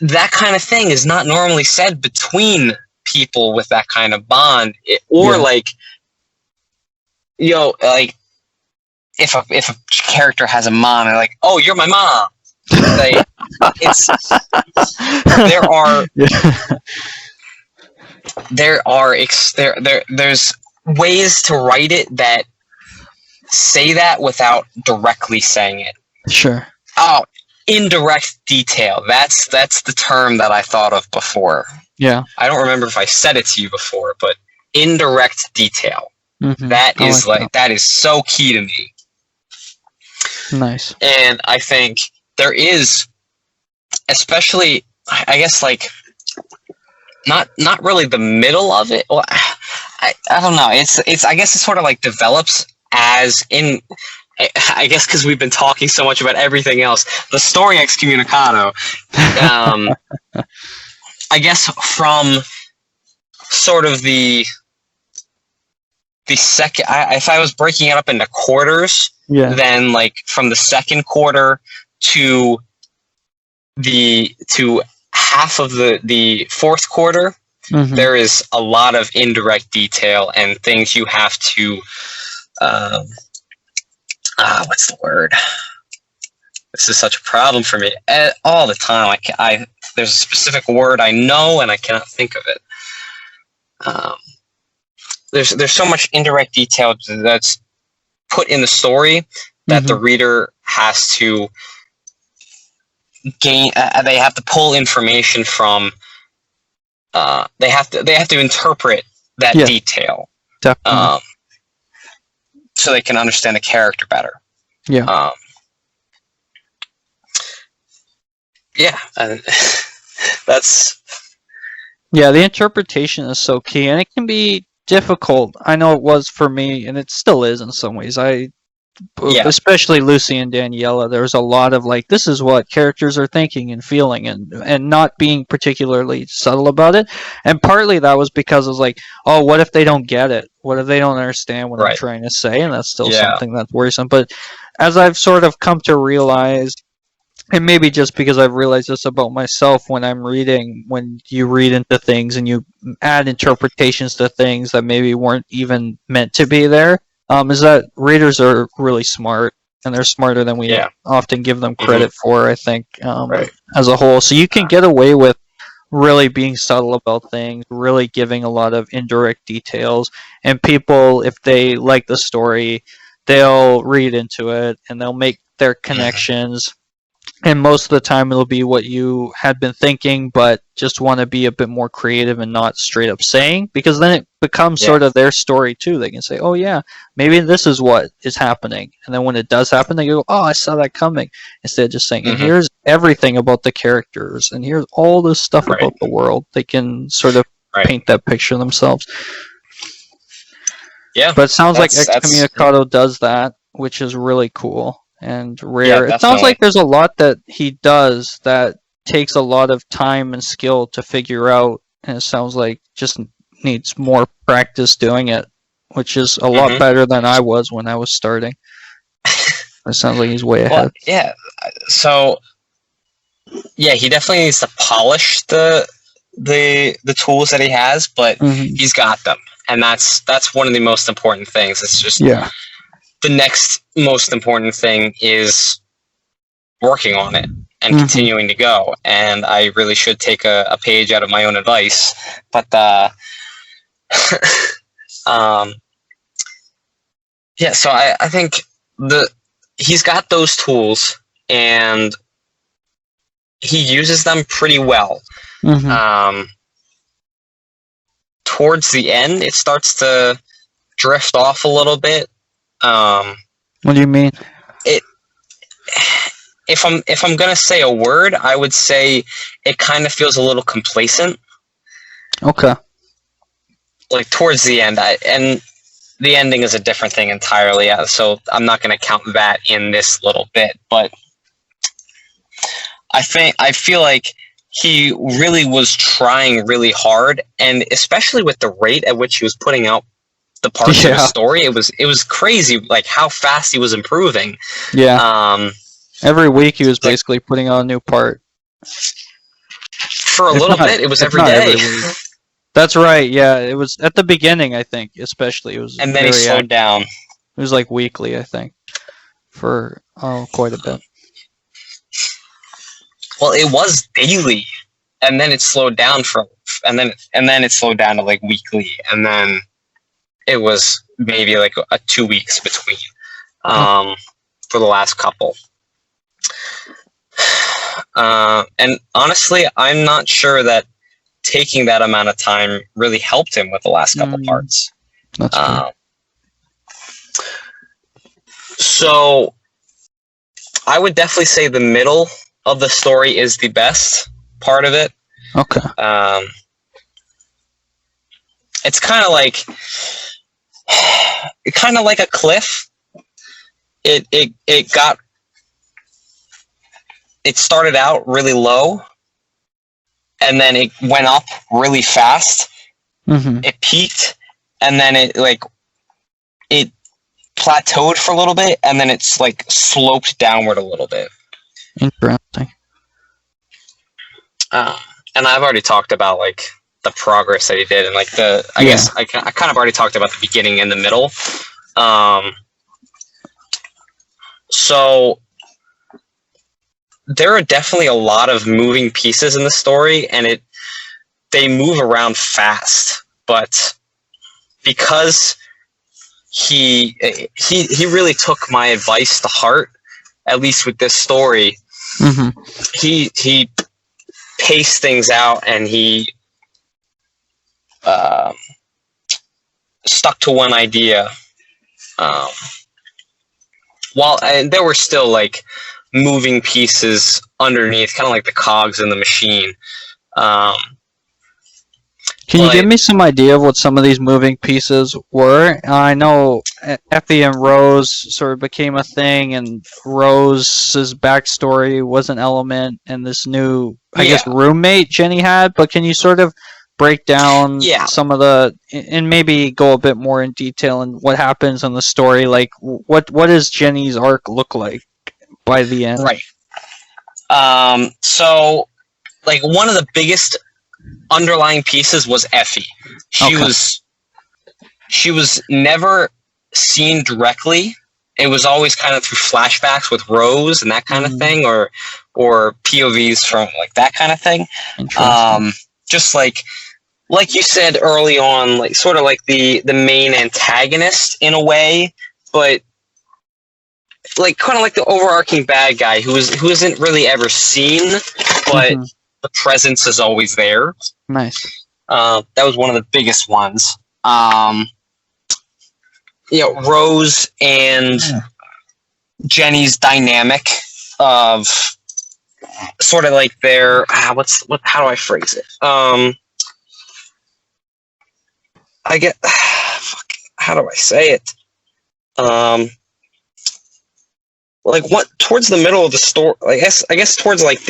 that kind of thing is not normally said between people with that kind of bond, or like if a character has a mom, and they're like, oh, you're my mom, it's there are there's ways to write it that say that without directly saying it. Sure. Oh, indirect detail. That's the term that I thought of before. Yeah. I don't remember if I said it to you before, but indirect detail. Mm-hmm. That is that is so key to me. Nice. And I think there is, especially, I guess, like, not really the middle of it. Well, I don't know. It's I guess it sort of like develops as in. I guess because we've been talking so much about everything else. The story Excommunicado, I guess from sort of the second. If I was breaking it up into quarters, then like from the second quarter to half of the fourth quarter, there is a lot of indirect detail and things you have to. What's the word? This is such a problem for me all the time. There's a specific word I know and I cannot think of it. There's so much indirect detail that's put in the story that the reader has to gain. They have to pull information from. They have to interpret that detail. Definitely. So they can understand the character better. Yeah. That's. Yeah, the interpretation is so key, and it can be difficult. I know it was for me, and it still is in some ways. Especially Lucy and Daniela, there's a lot of like, this is what characters are thinking and feeling, and not being particularly subtle about it. And partly that was because it was like, oh, what if they don't get it? What if they don't understand what I'm trying to say? And that's still something that's worrisome. But as I've sort of come to realize, and maybe just because I've realized this about myself when I'm reading, when you read into things and you add interpretations to things that maybe weren't even meant to be there, is that readers are really smart, and they're smarter than we often give them credit for, I think, as a whole. So you can get away with really being subtle about things, really giving a lot of indirect details, and people, if they like the story, they'll read into it, and they'll make their connections. And most of the time it'll be what you had been thinking, but just want to be a bit more creative and not straight up saying, because then it becomes sort of their story too. They can say, oh yeah, maybe this is what is happening. And then when it does happen, they go, oh, I saw that coming. Instead of just saying, and here's everything about the characters, and here's all this stuff about the world. They can sort of paint that picture themselves. Yeah. But it sounds like Excommunicado does that, which is really cool. And rare. It sounds like there's a lot that he does that takes a lot of time and skill to figure out, and it sounds like just needs more practice doing it, which is a lot better than I was when I was starting. It sounds like he's way ahead. Yeah. So, he definitely needs to polish the tools that he has, but he's got them, and that's one of the most important things. It's just the next most important thing is working on it and continuing to go. And I really should take a page out of my own advice. But so I think he's got those tools and he uses them pretty well. Towards the end, it starts to drift off a little bit. What do you mean? If I'm gonna say a word, I would say it kind of feels a little complacent. Okay. Like towards the end, and the ending is a different thing entirely. So I'm not gonna count that in this little bit. But I feel like he really was trying really hard, and especially with the rate at which he was putting out the parts of the story, it was crazy, like how fast he was improving. Every week he was basically putting out a new part. For a little bit, it was every day. That's right. Yeah, it was at the beginning, I think, especially. It was, and then he slowed down. It was like weekly, I think, for quite a bit. Well, it was daily, and then it slowed down and then it slowed down to like weekly, and then it was maybe like 2 weeks between for the last couple. And honestly, I'm not sure that taking that amount of time really helped him with the last couple parts. That's true. So I would definitely say the middle of the story is the best part of it. Okay. It's kind of like a cliff. It started out really low, and then it went up really fast. Mm-hmm. It peaked, and then it plateaued for a little bit, and then it's like sloped downward a little bit. Interesting. And I've already talked about like the progress that he did, and like I guess I kind of already talked about the beginning and the middle. So there are definitely a lot of moving pieces in the story, and they move around fast, but because he really took my advice to heart, at least with this story. Mm-hmm. He paced things out, and he stuck to one idea. And there were still like moving pieces underneath, kind of like the cogs in the machine. Can you give me some idea of what some of these moving pieces were? I know Effie and Rose sort of became a thing, and Rose's backstory was an element, and this new, I guess, roommate Jenny had. But can you sort of break down some of and maybe go a bit more in detail in what happens in the story? Like, what does Jenny's arc look like by the end? Right. So, like, one of the biggest underlying pieces was Effie. She was never seen directly. It was always kind of through flashbacks with Rose and that kind of thing, or POVs from like that kind of thing. Just like you said early on, like sort of like the main antagonist in a way, but like kind of like the overarching bad guy who isn't really ever seen, but the presence is always there. Nice. That was one of the biggest ones. Rose and Jenny's dynamic of sort of like their how do I phrase it? How do I say it? Like what towards the middle of the story, I guess towards like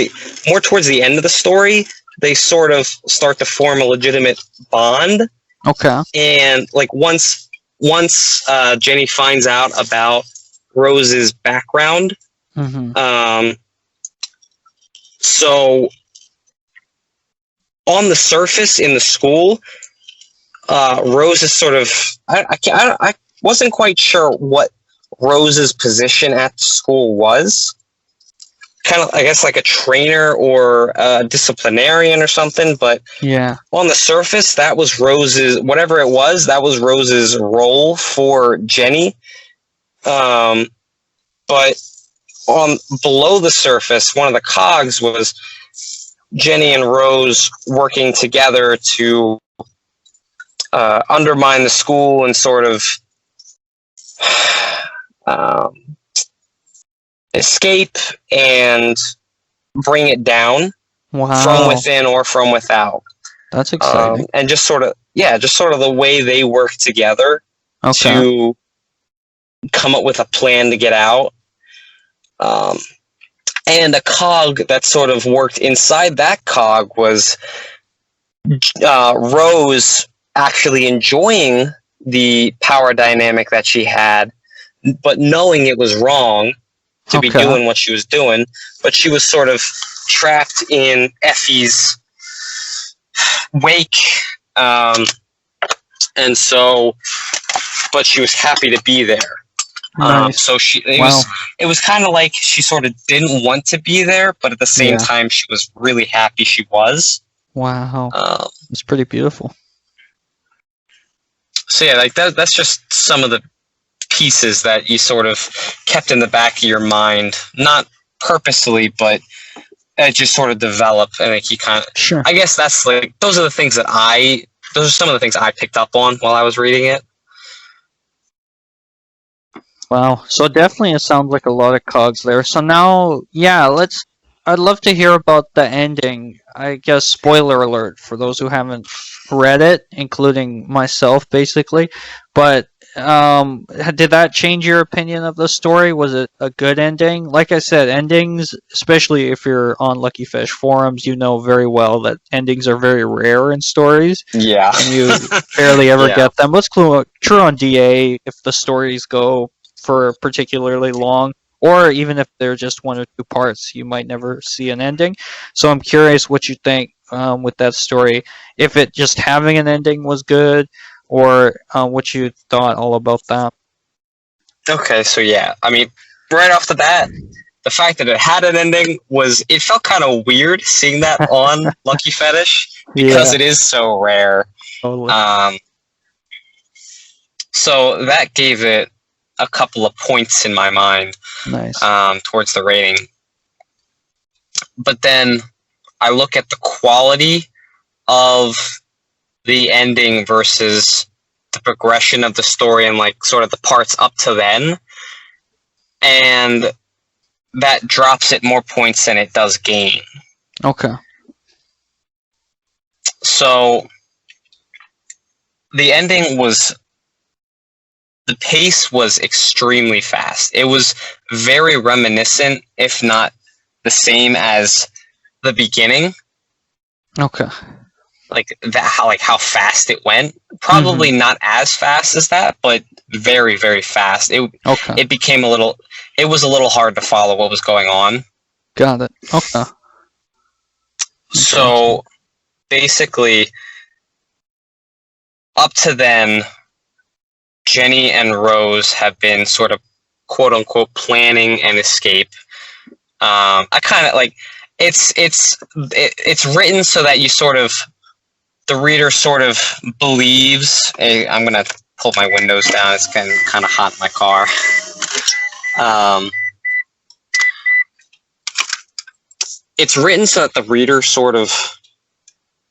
towards the end of the story, they sort of start to form a legitimate bond. Okay. And like once Jenny finds out about Rose's background, so on the surface in the school, Rose is sort of I wasn't quite sure what Rose's position at the school was. Kind of, I guess, like a trainer or a disciplinarian or something, but on the surface, that was Rose's, whatever it was, that was Rose's role for Jenny. But below the surface, one of the cogs was Jenny and Rose working together to undermine the school and sort of escape and bring it down from within or from without. That's exciting. And just sort of the way they work together to come up with a plan to get out. And a cog that sort of worked inside that cog was Rose actually enjoying the power dynamic that she had, but knowing it was wrong to be doing what she was doing, but she was sort of trapped in Effie's wake, and so, but she was happy to be there. Nice. So Wow. it was kind of like she sort of didn't want to be there, but at the same Yeah. time she was really happy she was. Wow. Um, It's pretty beautiful. so yeah, like that's just some of the pieces that you sort of kept in the back of your mind, not purposely, but it just sort of developed, and like you kind of. Sure. I guess that's like those are some of the things I picked up on while I was reading it. Wow. So definitely it sounds like a lot of cogs there. So now, yeah, I'd love to hear about the ending. I guess spoiler alert for those who haven't read it, including myself, basically. But did that change your opinion of the story? Was it a good ending? Like I said, endings, especially if you're on Lucky Fish forums, you know very well that endings are very rare in stories. Yeah. And you barely ever Yeah. get them. What's true on DA if the stories go for particularly long, or even if they're just one or two parts, you might never see an ending. So I'm curious what you think with that story, if it just having an ending was good, or what you thought all about that. Okay, so yeah, I mean, right off the bat, the fact that it had an ending it felt kind of weird seeing that on Lucky Fetish because Yeah. it is so rare. Totally. So that gave it a couple of points in my mind Nice. towards the rating. But then I look at the quality of the ending versus the progression of the story and like sort of the parts up to then, and that drops it more points than it does gain. Okay. So the ending the pace was extremely fast. It was very reminiscent, if not the same as the beginning. Okay. Like how fast it went. Probably not as fast as that, but very, very fast. Okay. It was a little hard to follow what was going on. Got it. Okay. So basically, up to then, Jenny and Rose have been sort of quote unquote planning an escape. I kind of like it's written so that you sort of the reader sort of believes. I'm gonna pull my windows down. It's kind of hot in my car. It's written so that the reader sort of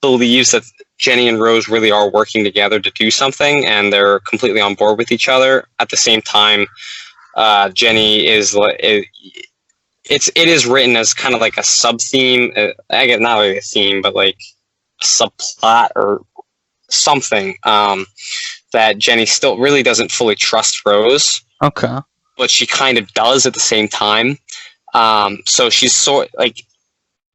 believes that Jenny and Rose really are working together to do something, and they're completely on board with each other. At the same time, Jenny it is written as kind of like a sub theme. I guess not really a theme, but like a subplot or something. That Jenny still really doesn't fully trust Rose. Okay. But she kind of does at the same time. So she's sort like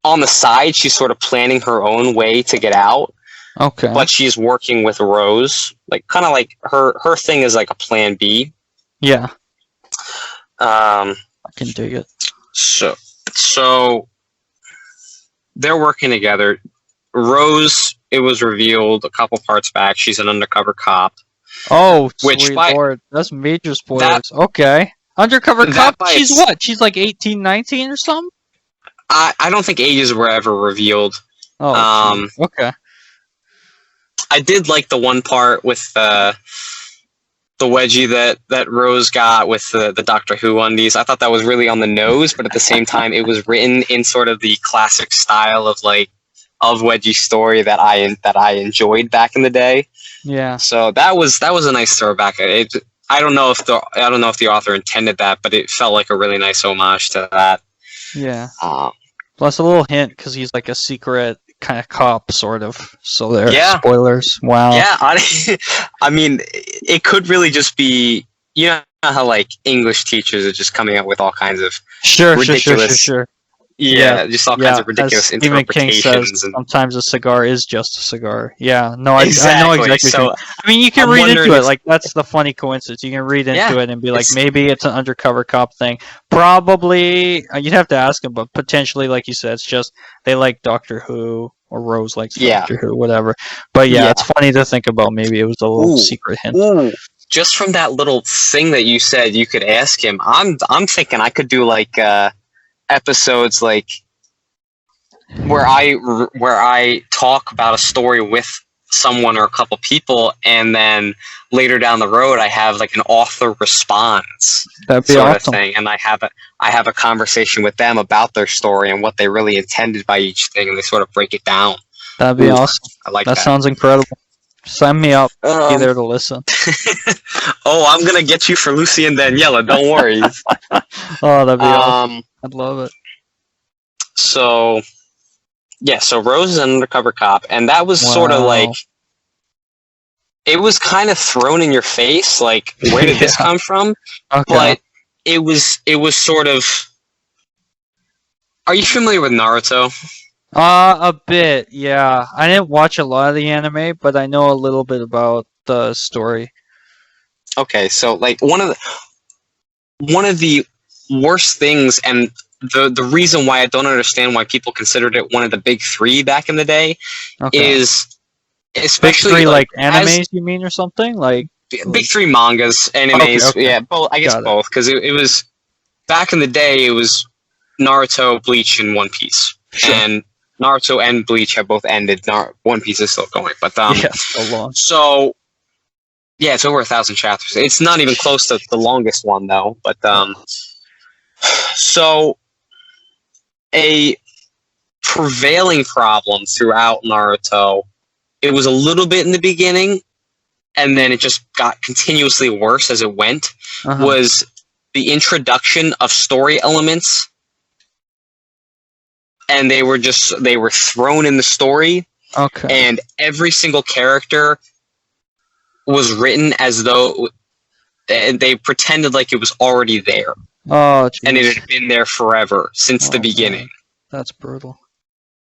on the side, she's sort of planning her own way to get out. Okay. But she's working with Rose, like kind of like her thing is like a plan B. Yeah. I can dig it. So they're working together. Rose, it was revealed a couple parts back, she's an undercover cop. Oh, sweet lord. That's major spoilers. Okay. Undercover cop? She's what? She's like 18, 19 or something? I don't think ages were ever revealed. Oh, okay. I did like the one part with the wedgie that Rose got with the Doctor Who undies. I thought that was really on the nose, but at the same time, it was written in sort of the classic style of wedgie story that I enjoyed back in the day. Yeah. So that was a nice throwback. I don't know if the author intended that, but it felt like a really nice homage to that. Yeah. Plus a little hint because he's like a secret kind of cop, sort of. So there. Yeah. Spoilers. Wow. Yeah. I mean, it could really just be, you know how like English teachers are just coming up with all kinds of ridiculous. Sure. Yeah, just all kinds of ridiculous interpretations. King says, sometimes a cigar is just a cigar. Yeah, no, I know exactly. So, I mean, you can read into it. Like, that's the funny coincidence. You can read into it and be like, maybe it's an undercover cop thing. Probably, you'd have to ask him, but potentially, like you said, it's just they like Doctor Who, or Rose likes Doctor Who, whatever. But yeah, it's funny to think about. Maybe it was a little secret hint. just from that little thing that you said you could ask him, I'm thinking I could do like episodes like where I talk about a story with someone or a couple people, and then later down the road I have like an author response That'd be sort awesome. of thing, and I have a conversation with them about their story and what they really intended by each thing, and they sort of break it down. That'd be awesome. I like That that. sounds incredible. Sign me up. Be there to listen. Oh, I'm gonna get you for Lucy and Daniela. Don't worry. Oh, that'd be awesome. I'd love it. So, yeah. So Rose is an undercover cop, and that was sort of like, it was kind of thrown in your face. Like, where did this come from? Okay. But it was sort of. Are you familiar with Naruto? A bit, yeah. I didn't watch a lot of the anime, but I know a little bit about the story. Okay, so like one of the worst things, and the reason why I don't understand why people considered it one of the big three back in the day, is especially big three like animes, you mean, or something like big three mangas, animes, okay. yeah, both. I guess both, because it was back in the day. It was Naruto, Bleach, and One Piece, and Naruto and Bleach have both ended. One Piece is still going, but so long. So yeah, it's over 1,000 chapters. It's not even close to the longest one though. But so a prevailing problem throughout Naruto. It was a little bit in the beginning, and then it just got continuously worse as it went. Was the introduction of story elements. And they were thrown in the story. Okay. And every single character was written as though they pretended like it was already there. Oh, geez. And it had been there forever since the beginning. Man. That's brutal.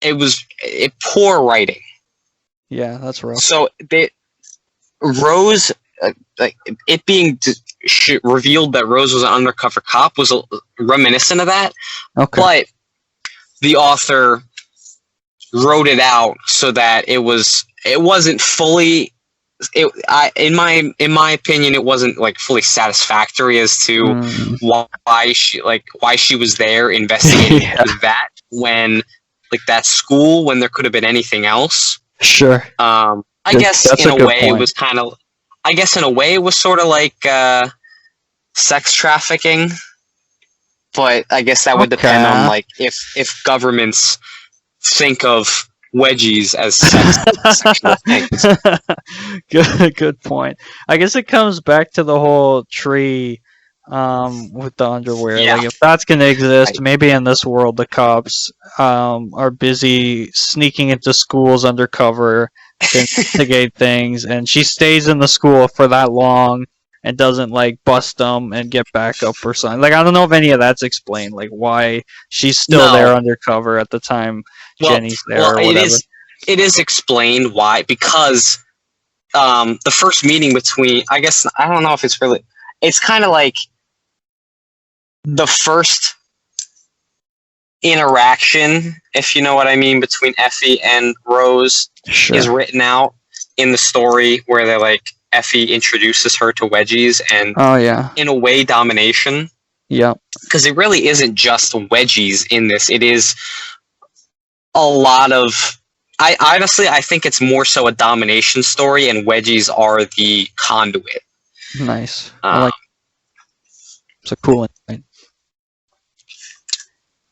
It was poor writing. Yeah, that's rough. So Rose, like it being revealed that Rose was an undercover cop was reminiscent of that. Okay. But the author wrote it out so that it wasn't fully. In my opinion, it wasn't like fully satisfactory as to why she was there investigating with that when like that school when there could have been anything else. Sure. I guess in a way it was kind of. I guess in a way it was sort of like sex trafficking. But I guess that would depend on like if governments think of wedgies as sexual things. Good point. I guess it comes back to the whole tree with the underwear. Yeah. Like if that's gonna exist, maybe in this world the cops are busy sneaking into schools undercover to investigate things, and she stays in the school for that long. And doesn't like bust them and get back up or something. Like I don't know if any of that's explained. Like why she's still there undercover at the time Jenny's there. Or whatever. It is explained why, because the first meeting between I don't know if it's really. It's kind of like the first interaction, if you know what I mean, between Effie and Rose is written out in the story where they're like. Effie introduces her to wedgies and in a way domination. Yeah. Because it really isn't just wedgies in this. It is a lot of I think it's more so a domination story and wedgies are the conduit. Nice. I like it's a cool insight.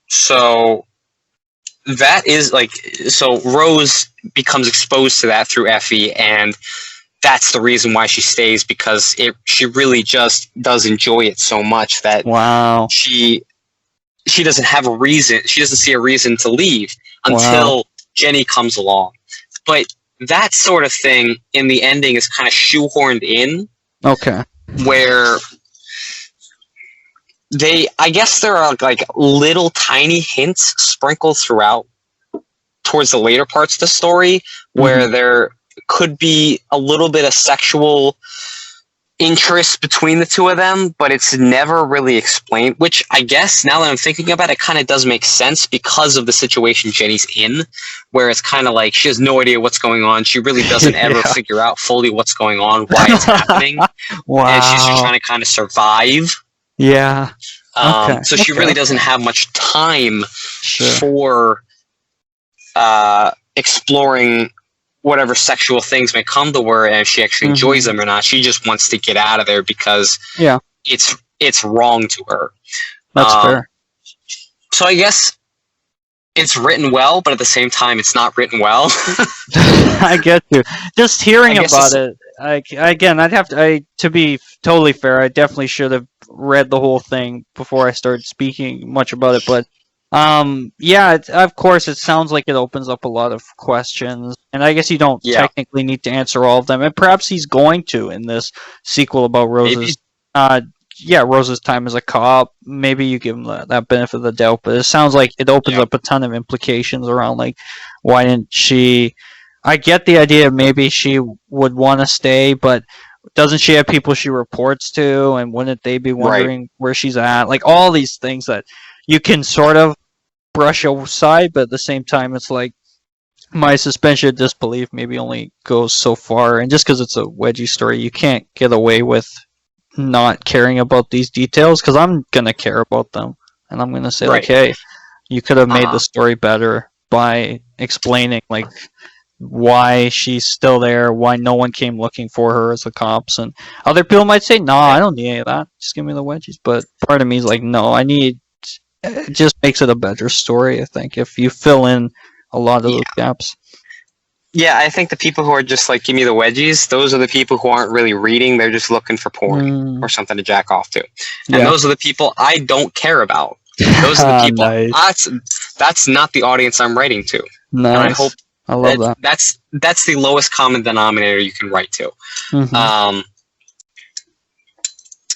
So that is like so Rose becomes exposed to that through Effie, and that's the reason why she stays, because she really just does enjoy it so much that she doesn't have a reason. She doesn't see a reason to leave until Jenny comes along. But that sort of thing in the ending is kind of shoehorned in. Okay. Where I guess there are like little tiny hints sprinkled throughout towards the later parts of the story where there could be a little bit of sexual interest between the two of them, but it's never really explained, which I guess now that I'm thinking about it, kind of does make sense because of the situation Jenny's in, where it's kind of like she has no idea what's going on. She really doesn't ever figure out fully what's going on, why it's happening. Wow. And she's just trying to kind of survive. Yeah. Okay. So she really doesn't have much time Sure. for exploring whatever sexual things may come to her, and if she actually enjoys them or not. She just wants to get out of there because it's wrong to her. That's fair. So I guess it's written well, but at the same time, it's not written well. I get you. Just hearing about it, I'd have to be totally fair, I definitely should have read the whole thing before I started speaking much about it, but of course, it sounds like it opens up a lot of questions, and I guess you don't technically need to answer all of them, and perhaps he's going to in this sequel about Rose's Rose's time as a cop. Maybe you give him that benefit of the doubt, but it sounds like it opens up a ton of implications around, like, why didn't she... I get the idea maybe she would want to stay, but doesn't she have people she reports to, and wouldn't they be wondering where she's at? Like, all these things that you can sort of brush aside, but at the same time, it's like my suspension of disbelief maybe only goes so far. And just because it's a wedgie story, you can't get away with not caring about these details, because I'm going to care about them. And I'm going to say, like, hey, you could have made the story better by explaining, like, why she's still there, why no one came looking for her as the cops. And other people might say, no, I don't need any of that. Just give me the wedgies. But part of me is like, no, it just makes it a better story, I think, if you fill in a lot of those gaps. Yeah, I think the people who are just like, give me the wedgies, those are the people who aren't really reading. They're just looking for porn or something to jack off to. And those are the people I don't care about. Those are the people. Nice. That's not the audience I'm writing to. Nice. And I hope I love that. That's the lowest common denominator you can write to.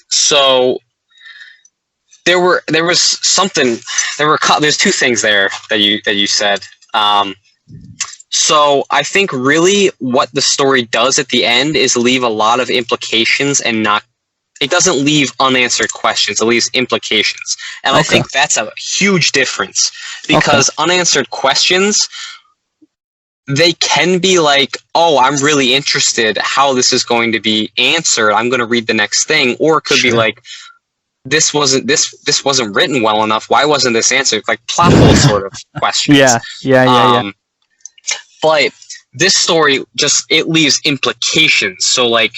So... There's two things there that you said. So I think really what the story does at the end is leave a lot of implications and it doesn't leave unanswered questions. It leaves implications. And I think that's a huge difference, because unanswered questions, they can be like, oh, I'm really interested how this is going to be answered. I'm going to read the next thing. Or it could be like, this wasn't written well enough. Why wasn't this answered? Like plot hole sort of questions. Yeah. But this story it leaves implications. So like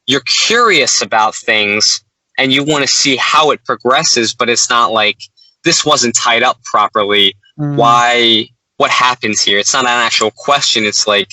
you're curious about things and you want to see how it progresses, but it's not like this wasn't tied up properly. Why? What happens here? It's not an actual question. It's like,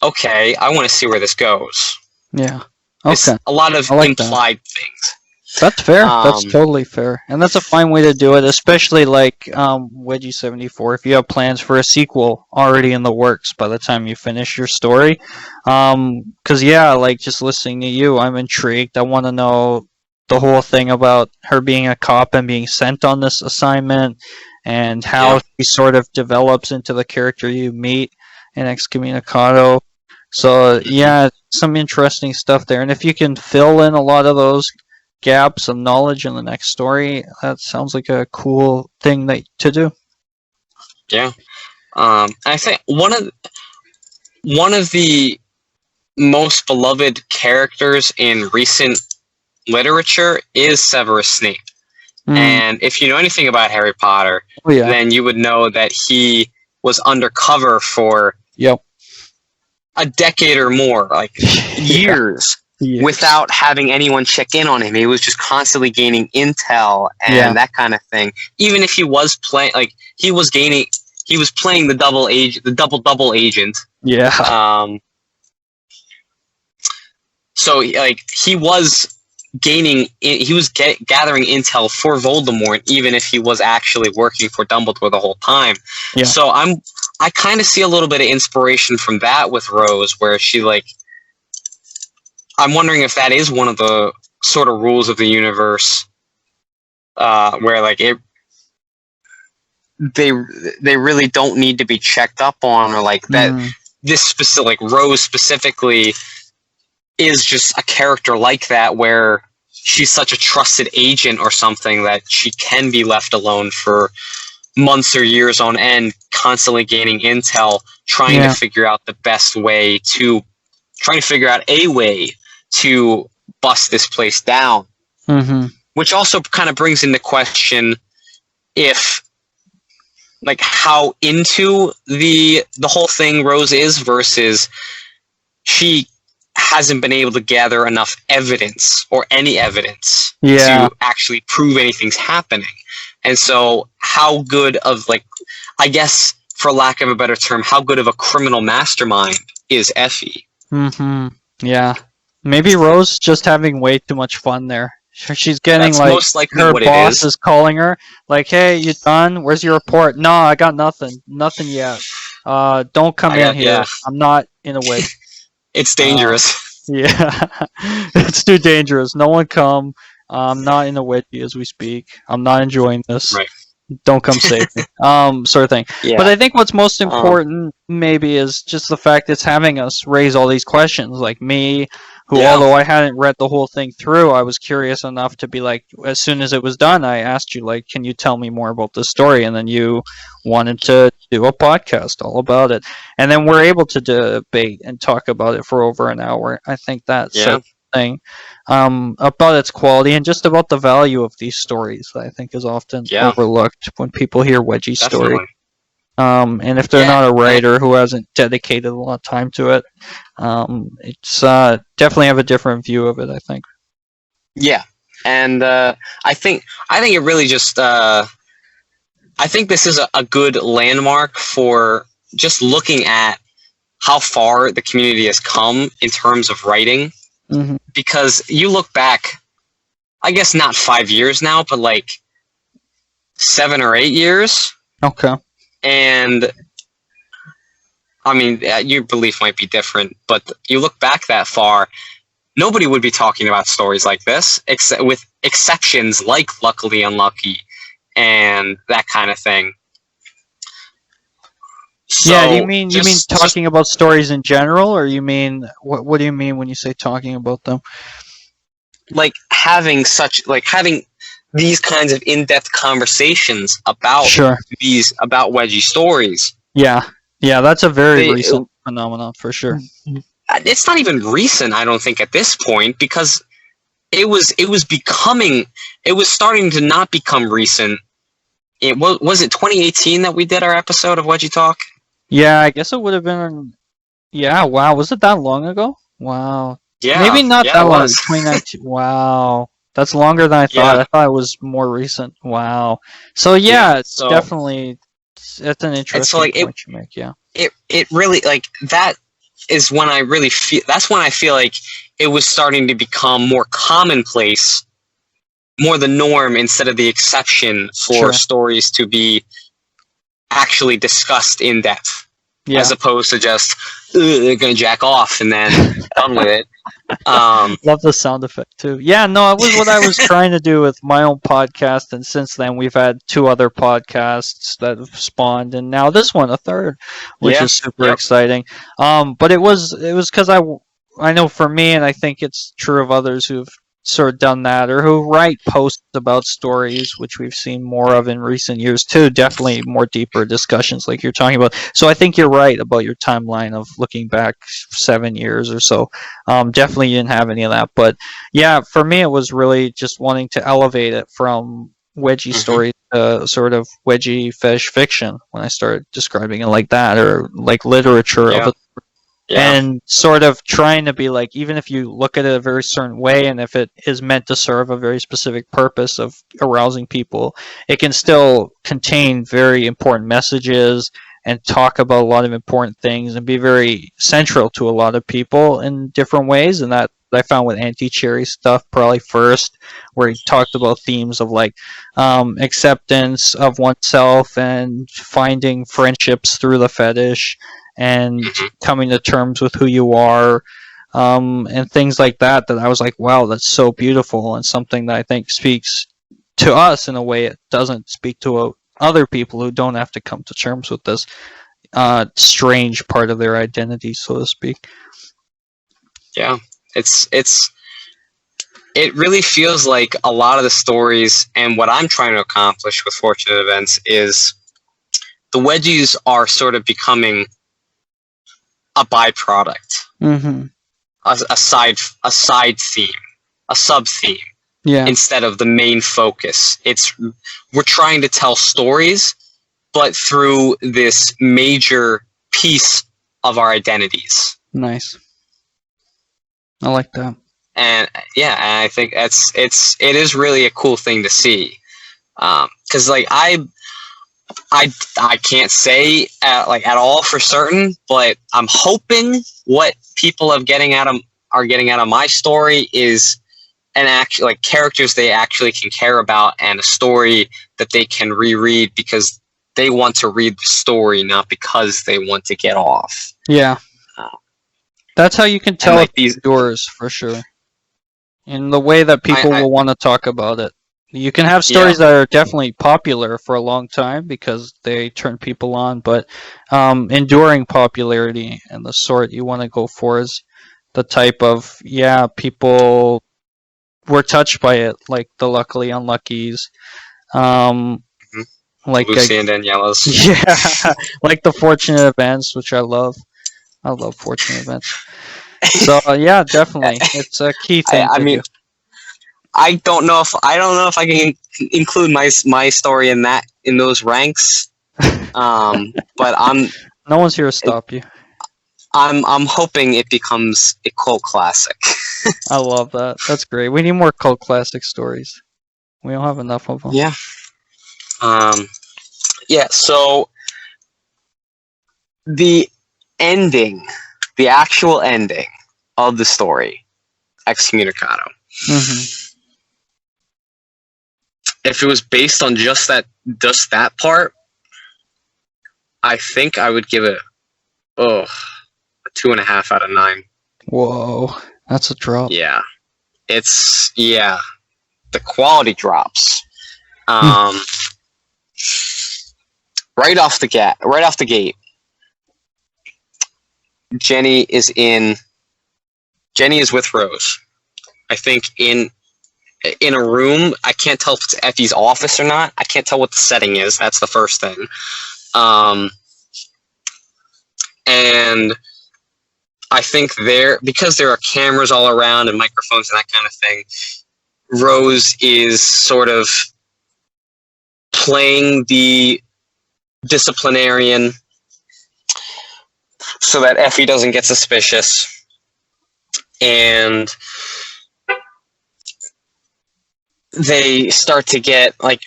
okay, I want to see where this goes. Yeah. It's a lot of implied things. That's fair. That's totally fair. And that's a fine way to do it, especially like Wedgie 74, if you have plans for a sequel already in the works by the time you finish your story. Because, like just listening to you, I'm intrigued. I want to know the whole thing about her being a cop and being sent on this assignment, and how she sort of develops into the character you meet in Excommunicado. So, some interesting stuff there. And if you can fill in a lot of those gaps of knowledge in the next story, that sounds like a cool thing to do. Yeah. I think one of the most beloved characters in recent literature is Severus Snape. And if you know anything about Harry Potter, then you would know that he was undercover for a decade or more, like years. Without having anyone check in on him. He was just constantly gaining intel and that kind of thing. Even if he was playing, like he was playing the double agent. Yeah. So like he was gathering intel for Voldemort, even if he was actually working for Dumbledore the whole time. Yeah. So I kind of see a little bit of inspiration from that with Rose, where she like. I'm wondering if that is one of the sort of rules of the universe, where like they really don't need to be checked up on, or like that this specific Rose specifically is just a character like that where she's such a trusted agent or something that she can be left alone for months or years on end, constantly gaining intel, trying to figure out a way to bust this place down. Mm-hmm. Which also kind of brings into question if, like, how into the whole thing Rose is versus she hasn't been able to gather enough evidence or any evidence to actually prove anything's happening. And so how good of, like, I guess for lack of a better term, how good of a criminal mastermind is Effie? Mm-hmm. Yeah. Maybe Rose just having way too much fun there. She's getting That's like most likely her what boss is calling her, like, "Hey, you done? Where's your report?" "No, I got nothing yet. Don't come in here. Yeah. I'm not in a wedgie." It's dangerous. Yeah, it's too dangerous. No one come. I'm not in a wedgie as we speak. I'm not enjoying this. Right. Don't come save me. Sort of thing. Yeah. But I think what's most important maybe is just the fact it's having us raise all these questions, like me, who, although I hadn't read the whole thing through, I was curious enough to be like, as soon as it was done, I asked you, like, can you tell me more about this story? And then you wanted to do a podcast all about it. And then we're able to debate and talk about it for over an hour. I think that's a thing about its quality and just about the value of these stories that I think is often overlooked when people hear wedgie story. And if they're not a writer who hasn't dedicated a lot of time to it, it's definitely have a different view of it, I think. Yeah, and I think it really just I think this is a good landmark for just looking at how far the community has come in terms of writing. Mm-hmm. Because you look back, I guess not 5 years now, but like 7 or 8 years. Okay. And I mean, your belief might be different, but you look back that far, nobody would be talking about stories like this, except with exceptions like Luckily Unlucky and that kind of thing. So yeah, you mean talking about stories in general, or you mean what do you mean when you say talking about them? Like having these kinds of in-depth conversations about about wedgie stories. Yeah, that's a very recent phenomenon for sure. It's not even recent, I don't think, at this point, because it was starting to not become recent. Was it 2018 that we did our episode of Wedgie Talk? Yeah, I guess it would have been. Yeah, wow, was it that long ago? Wow. Yeah, maybe not that long. 2019. Wow, that's longer than I thought. I thought it was more recent. Wow. So it's definitely it's an interesting point you make. Yeah. It really, like, that is when I really feel. That's when I feel like it was starting to become more commonplace, more the norm instead of the exception for stories to be actually discussed in depth, as opposed to just they're gonna jack off and then done with it. Love the sound effect too. Yeah, no, it was what I was trying to do with my own podcast, and since then we've had 2 other podcasts that have spawned, and now this one, a third, which is super exciting. But it was because I know for me, and I think it's true of others who've sort of done that, or who write posts about stories, which we've seen more of in recent years too. Definitely more deeper discussions like you're talking about. So I think you're right about your timeline of looking back 7 years or so. Definitely didn't have any of that, but yeah, for me it was really just wanting to elevate it from wedgie stories to sort of wedgie fetish fiction when I started describing it like that, or like literature of a and sort of trying to be like, even if you look at it a very certain way, and if it is meant to serve a very specific purpose of arousing people, it can still contain very important messages and talk about a lot of important things and be very central to a lot of people in different ways. And that I found with Anti-Cherry stuff probably first, where he talked about themes of like acceptance of oneself and finding friendships through the fetish, and coming to terms with who you are, and things like that, that I was like, wow, that's so beautiful, and something that I think speaks to us in a way it doesn't speak to other people who don't have to come to terms with this strange part of their identity, so to speak. Yeah. It really feels like a lot of the stories, and what I'm trying to accomplish with Fortunate Events is the wedgies are sort of becoming a byproduct, a side theme, a sub theme, instead of the main focus. We're trying to tell stories, but through this major piece of our identities. Nice. I like that. And yeah, and I think it is really a cool thing to see, because like I can't say at all for certain, but I'm hoping what people are getting out of my story is characters they actually can care about, and a story that they can reread because they want to read the story, not because they want to get off. Yeah, that's how you can tell if these doors for sure. In the way that people will want to talk about it. You can have stories that are definitely popular for a long time because they turn people on, but enduring popularity and the sort you want to go for is the type of, people were touched by it, like the Luckily Unluckies. Like Lucy and Daniela's. Yeah, like the Fortunate Events, which I love. I love Fortunate Events. So yeah, definitely, it's a key thing. I mean, I don't know if I can include my story in those ranks. But no one's here to stop you. I'm hoping it becomes a cult classic. I love that. That's great. We need more cult classic stories. We don't have enough of them. Yeah. Yeah. So the actual ending of the story, Excommunicado. If it was based on just that part, I think I would give it a 2.5 out of 9. Whoa, that's a drop. Yeah, the quality drops. Right off the gate. Jenny is with Rose. I think in a room. I can't tell if it's Effie's office or not. I can't tell what the setting is. That's the first thing. And I think because there are cameras all around and microphones and that kind of thing, Rose is sort of playing the disciplinarian so that Effie doesn't get suspicious. And they start to get, like,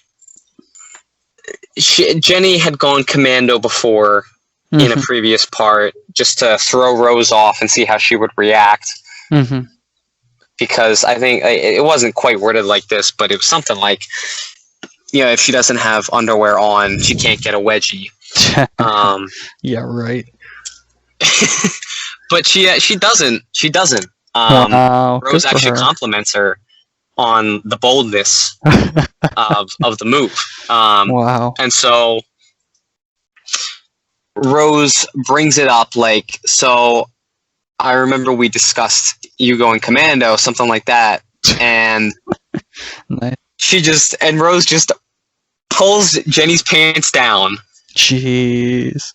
Jenny had gone commando before in a previous part, just to throw Rose off and see how she would react. Because I think it wasn't quite worded like this, but it was something like, if she doesn't have underwear on, she can't get a wedgie. Yeah, right. But she doesn't. She doesn't. Wow, Rose actually compliments her on the boldness of the move. Wow. And so Rose brings it up, like, so I remember we discussed you going commando, something like that, and nice. Rose just pulls Jenny's pants down. Jeez.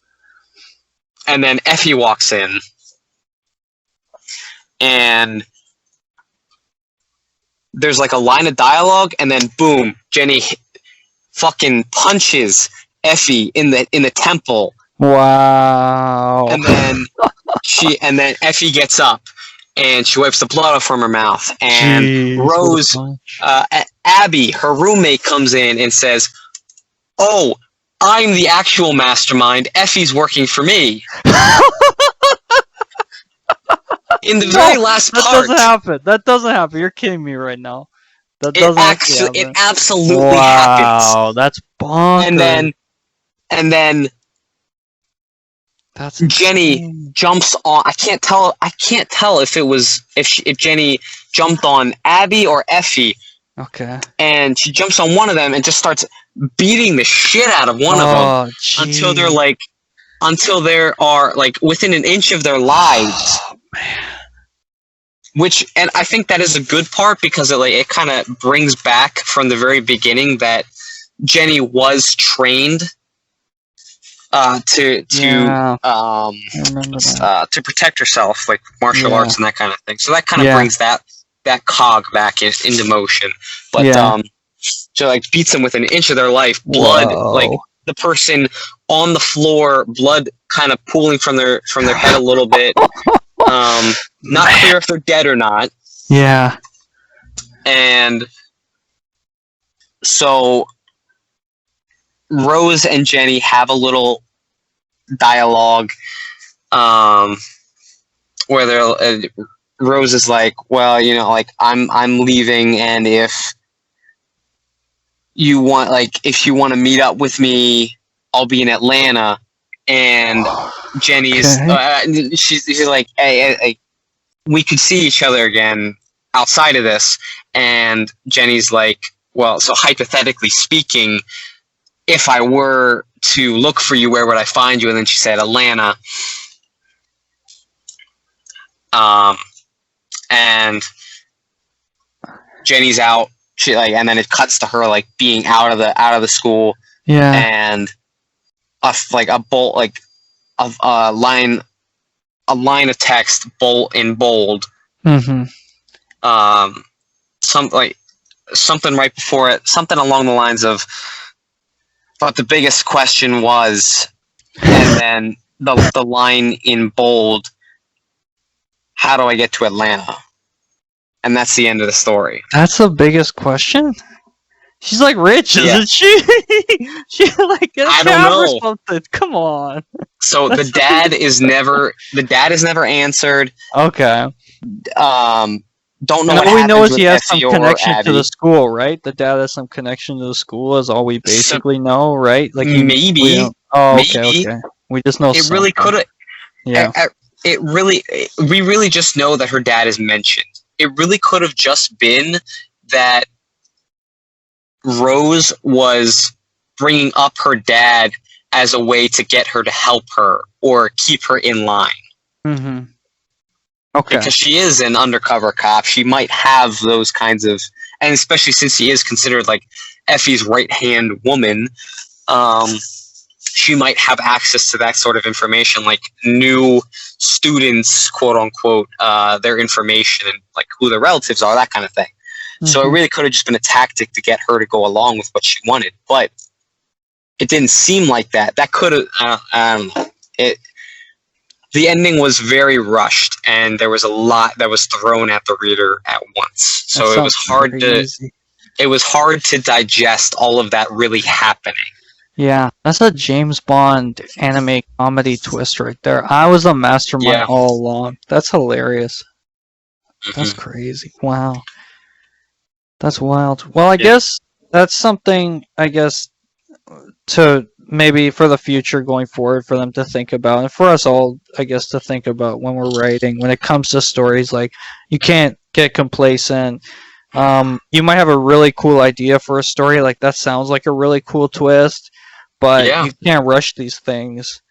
And then Effie walks in, and there's like a line of dialogue, and then boom, Jenny fucking punches Effie in the temple. Wow. And then Effie gets up and she wipes the blood off from her mouth. And Jeez, Rose, Abby, her roommate, comes in and says, "Oh, I'm the actual mastermind. Effie's working for me." In the very last part. That doesn't happen. You're kidding me right now. It absolutely happens. Wow, that's bonkers. And then that's Jenny insane. jumps on. I can't tell if Jenny jumped on Abby or Effie. Okay. And she jumps on one of them and just starts beating the shit out of one of them until they are like within an inch of their lives. Oh, man. and I think that is a good part because it kind of brings back from the very beginning that Jenny was trained to protect herself, like martial arts and that kind of thing. So that kind of brings that cog back into motion. But she like beats them within an inch of their life. Blood, like the person on the floor, blood kind of pooling from their head a little bit. Not clear if they're dead or not. Yeah. And so Rose and Jenny have a little dialogue where they're Rose is like, well, you know, like I'm leaving, and if you want to meet up with me, I'll be in Atlanta. And Jenny's she's like, hey, we could see each other again outside of this. And Jenny's like, well, so hypothetically speaking, if I were to look for you, where would I find you? And then she said Atlanta. And Jenny's out. She and then it cuts to her like being out of the school. Yeah. And a line of text in bold. Mm-hmm. Something right before it, something along the lines of, but the biggest question was, and then the line in bold, how do I get to Atlanta? And that's the end of the story. That's the biggest question? She's like rich, isn't she? She like a I don't job or know. something. Come on. So the dad is never answered. Okay. Don't know and what all we know happens is he with has some Effie or connection to Abby. the school, right? The dad has some connection to the school is all we basically know, right? Like maybe. Okay. We just know it really could have. Yeah. We really just know that her dad is mentioned. It really could have just been that Rose was bringing up her dad as a way to get her to help her or keep her in line. Mm-hmm. Okay. Because she is an undercover cop. She might have those kinds of, and especially since she is considered like Effie's right-hand woman, she might have access to that sort of information, like new students, quote unquote, their information and like who their relatives are, that kind of thing. Mm-hmm. So it really could have just been a tactic to get her to go along with what she wanted, but it didn't seem like that. That could have, I don't know. The ending was very rushed, and there was a lot that was thrown at the reader at once. So it was hard to digest all of that really happening. Yeah, that's a James Bond anime comedy twist right there. I was a mastermind all along. That's hilarious. Mm-hmm. That's crazy. Wow. That's wild. Well, I guess that's something, to maybe for the future going forward for them to think about, and for us all, I guess, to think about when we're writing. When it comes to stories, like, you can't get complacent. You might have a really cool idea for a story, like that sounds like a really cool twist, but you can't rush these things,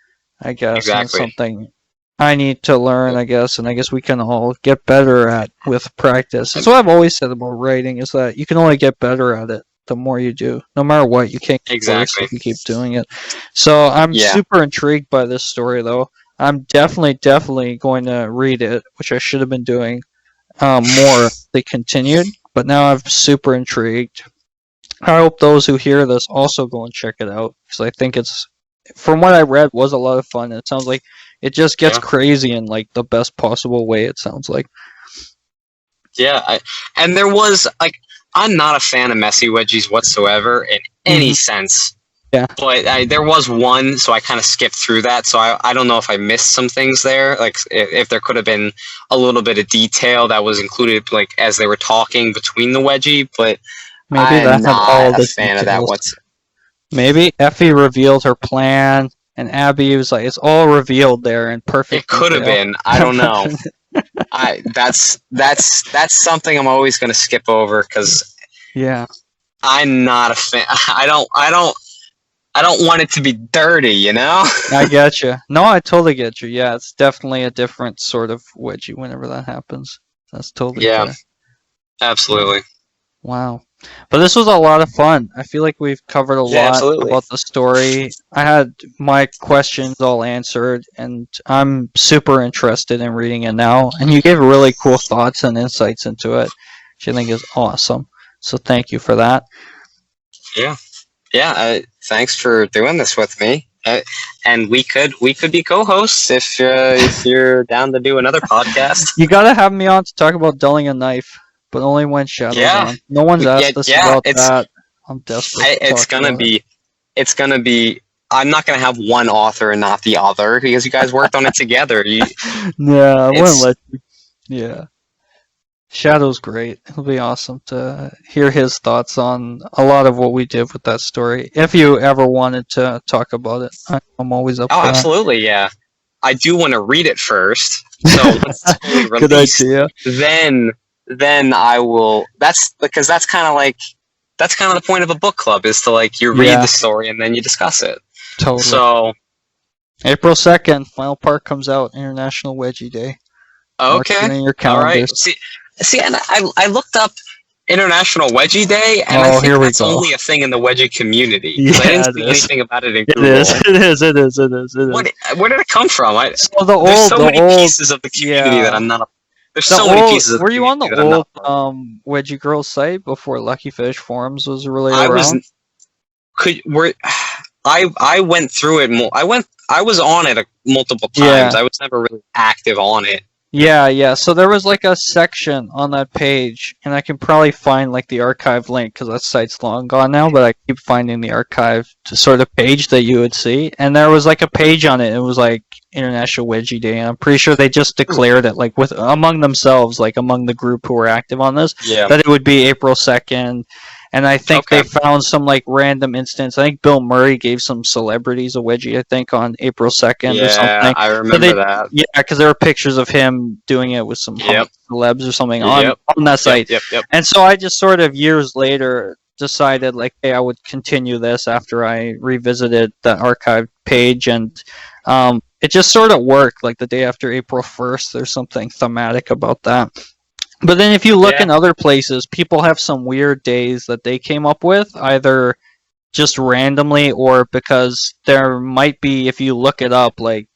I guess. Exactly. And something I need to learn, I guess, and I guess we can all get better at with practice. That's what I've always said about writing, is that you can only get better at it the more you do. No matter what, you can't get worse if you keep doing it. So I'm super intrigued by this story, though. I'm definitely going to read it, which I should have been doing more if they continued, but now I'm super intrigued. I hope those who hear this also go and check it out, because I think it's, from what I read, was a lot of fun. And it sounds like it just gets crazy in like the best possible way, it sounds like. Yeah, and there was like, I'm not a fan of messy wedgies whatsoever in any sense. Yeah. But there was one, so I kind of skipped through that. So I don't know if I missed some things there. Like if there could have been a little bit of detail that was included, like as they were talking between the wedgie. But maybe I'm not a fan of that whatsoever. Maybe Effie revealed her plan, and Abby was like, "It's all revealed there in perfect." It could have been. I don't know. That's something I'm always going to skip over, because I'm not a fan. I don't want it to be dirty, you know. I get you. No, I totally get you. Yeah, it's definitely a different sort of wedgie whenever that happens. That's totally Yeah, fair. absolutely. Wow. But this was a lot of fun. I feel like we've covered a Yeah, lot absolutely. about the story. I had my questions all answered, and I'm super interested in reading it now. And you gave really cool thoughts and insights into it, which I think is awesome. So thank you for that. Yeah, yeah. Thanks for doing this with me. And we could be co-hosts if you're down to do another podcast. You gotta have me on to talk about dulling a knife, but only when Shadow's Yeah, on. No one's asked us yeah. about that. I'm desperate to It's talk gonna about it. be it's gonna be. I'm not gonna have one author and not the other because you guys worked on it together. Yeah, I wouldn't It's let you. Yeah. Shadow's great. It'll be awesome to hear his thoughts on a lot of what we did with that story. If you ever wanted to talk about it, I'm always up oh, for that. absolutely, yeah. I do want to read it first, so once it's fully Good released, idea. then I will. That's because that's kind of the point of a book club is to like you read Yeah. the story and then you discuss it. Totally. So April 2nd, final part comes out, International Wedgie Day. Mark it okay, in your all right. calendars. See, and I looked up International Wedgie Day, and I Oh, think here we that's go. only a thing in the wedgie community. 'Cause I Yeah, didn't it see is. anything about it in It Google. is. It is. It is. It is. It is. Where did it come from? So There's so many pieces of the community yeah. that I'm not. There's The so many old, pieces of were the you on the community that I'm old not. Wedgie Girl site before Luckyfetish forums was really I around? I went through it. I was on it multiple times. Yeah. I was never really active on it. Yeah. So there was like a section on that page, and I can probably find like the archive link because that site's long gone now. But I keep finding the archive to sort of page that you would see, and there was like a page on it. It was like International Wedgie Day, and I'm pretty sure they just declared it like with among themselves, like among the group who were active on this, Yeah. that it would be April 2nd. And I think Okay. they found some like random instance. I think Bill Murray gave some celebrities a wedgie. I think on April 2nd or something. I remember that. Yeah, because there were pictures of him doing it with some Yep. celebs or something on that site. Yep. And so I just sort of years later decided like, hey, I would continue this after I revisited the archive page, and it just sort of worked. Like the day after April 1st, there's something thematic about that. But then if you look in other places, people have some weird days that they came up with, either just randomly or because there might be, if you look it up, like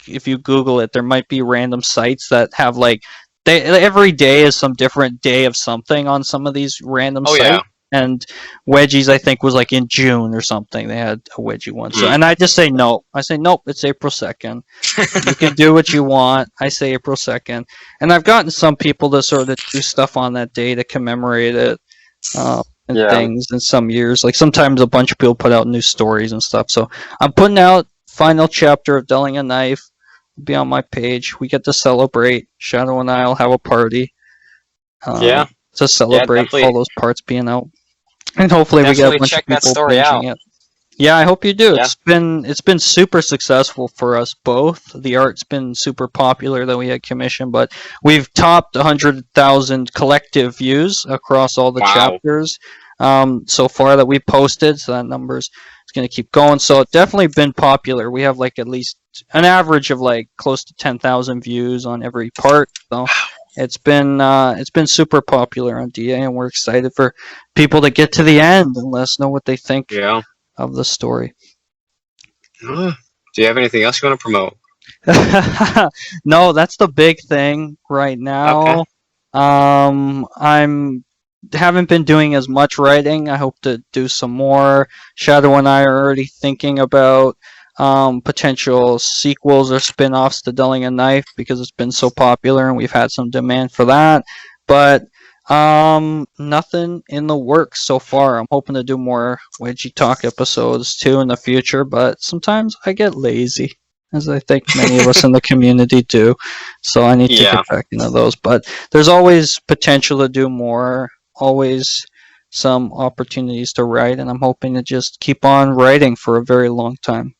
if you Google it, there might be random sites that have like every day is some different day of something on some of these random sites. Yeah. And wedgies, I think, was like in June or something. They had a wedgie one. So, and I just say no. I say nope. It's April 2nd. You can do what you want. I say April 2nd. And I've gotten some people to sort of do stuff on that day to commemorate it and things in some years. Like sometimes a bunch of people put out new stories and stuff. So I'm putting out final chapter of Dulling a Knife. It'll be on my page. We get to celebrate. Shadow and I will have a party. To celebrate all those parts being out. And hopefully we get a bunch of people binging it. Yeah, I hope you do. Yeah. It's been super successful for us both. The art's been super popular that we had commissioned, but we've topped 100,000 collective views across all the chapters so far that we posted. So that number's going to keep going. So it's definitely been popular. We have like at least an average of like close to 10,000 views on every part. So it's been super popular on DA, and we're excited for people to get to the end and let us know what they think of the story. Do you have anything else you want to promote? No, that's the big thing right now. Okay. Haven't been doing as much writing. I hope to do some more. Shadow and I are already thinking about potential sequels or spin-offs to Dulling a Knife because it's been so popular and we've had some demand for that. But nothing in the works so far. I'm hoping to do more Wedgie Talk episodes too in the future, but sometimes I get lazy, as I think many of us in the community do. So I need to get back into those. But there's always potential to do more, always some opportunities to write, and I'm hoping to just keep on writing for a very long time.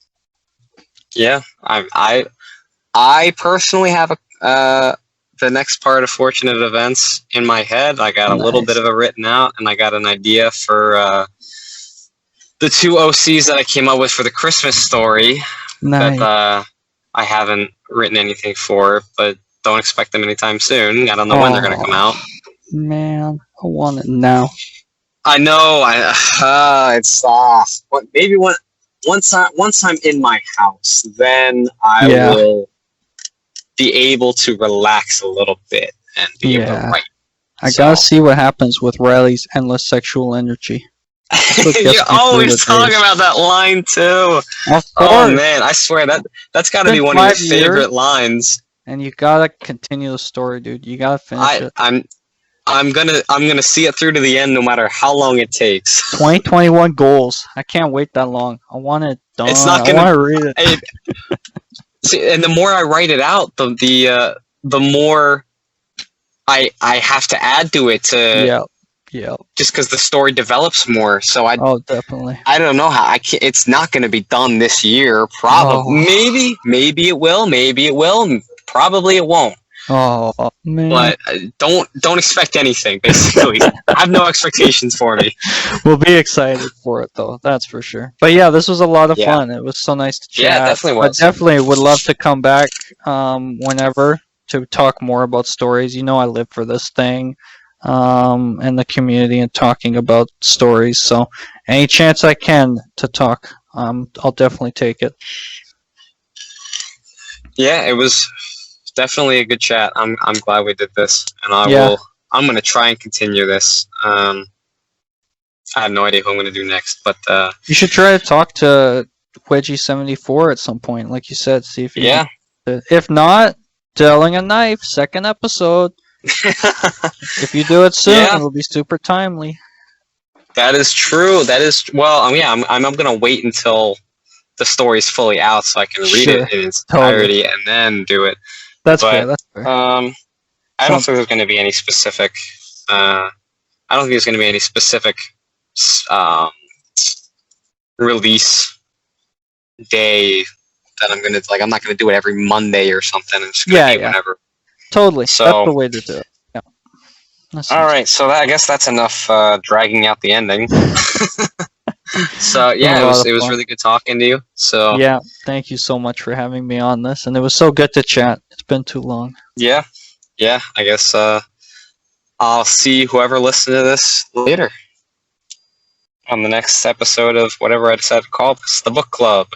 Yeah, I personally have the next part of Fortunate Events in my head. I got a little bit of it written out, and I got an idea for the 2 OCs that I came up with for the Christmas story that I haven't written anything for, but don't expect them anytime soon. I don't know when they're gonna come out. Man, I want it now. I know. It's but maybe once I'm in my house, then I will be able to relax a little bit and be able to write. I gotta see what happens with Riley's endless sexual energy. You always talk about that line too. Oh man, I swear that's got to be one of your favorite lines. And you gotta continue the story, dude. You gotta finish it. I'm gonna see it through to the end, no matter how long it takes. 2021 goals. I can't wait that long. I want it done. It's not gonna. I want to read it. See, and the more I write it out, the more I have to add to it to. Yeah. Just because the story develops more, so definitely. I don't know how it's not going to be done this year. Probably, maybe it will. Maybe it will. Probably it won't. Oh man! But don't expect anything. Basically, have no expectations for me. We'll be excited for it though. That's for sure. But yeah, this was a lot of fun. It was so nice to chat. Yeah, definitely was. I definitely would love to come back whenever to talk more about stories. You know, I live for this thing. And the community and talking about stories. So any chance I can to talk, I'll definitely take it. Yeah, it was definitely a good chat. I'm glad we did this, and I'm gonna try and continue this. I have no idea who I'm gonna do next, but you should try to talk to Wedgie74 at some point, like you said. See if if not, Telling a Knife, second episode. If you do it soon, it'll be super timely. That is true. I'm gonna wait until the story's fully out so I can read it in its entirety and then do it. That's fair. I don't think there's gonna be any specific. Release day that I'm gonna like. I'm not gonna do it every Monday or something. It's gonna be whenever. Totally. So, that's the way to do it. Yeah. All right. So I guess that's enough dragging out the ending. So yeah, it was really good talking to you. So yeah, thank you so much for having me on this, and it was so good to chat. It's been too long. Yeah. I guess I'll see whoever listens to this later on the next episode of whatever I decided to call this, the book club.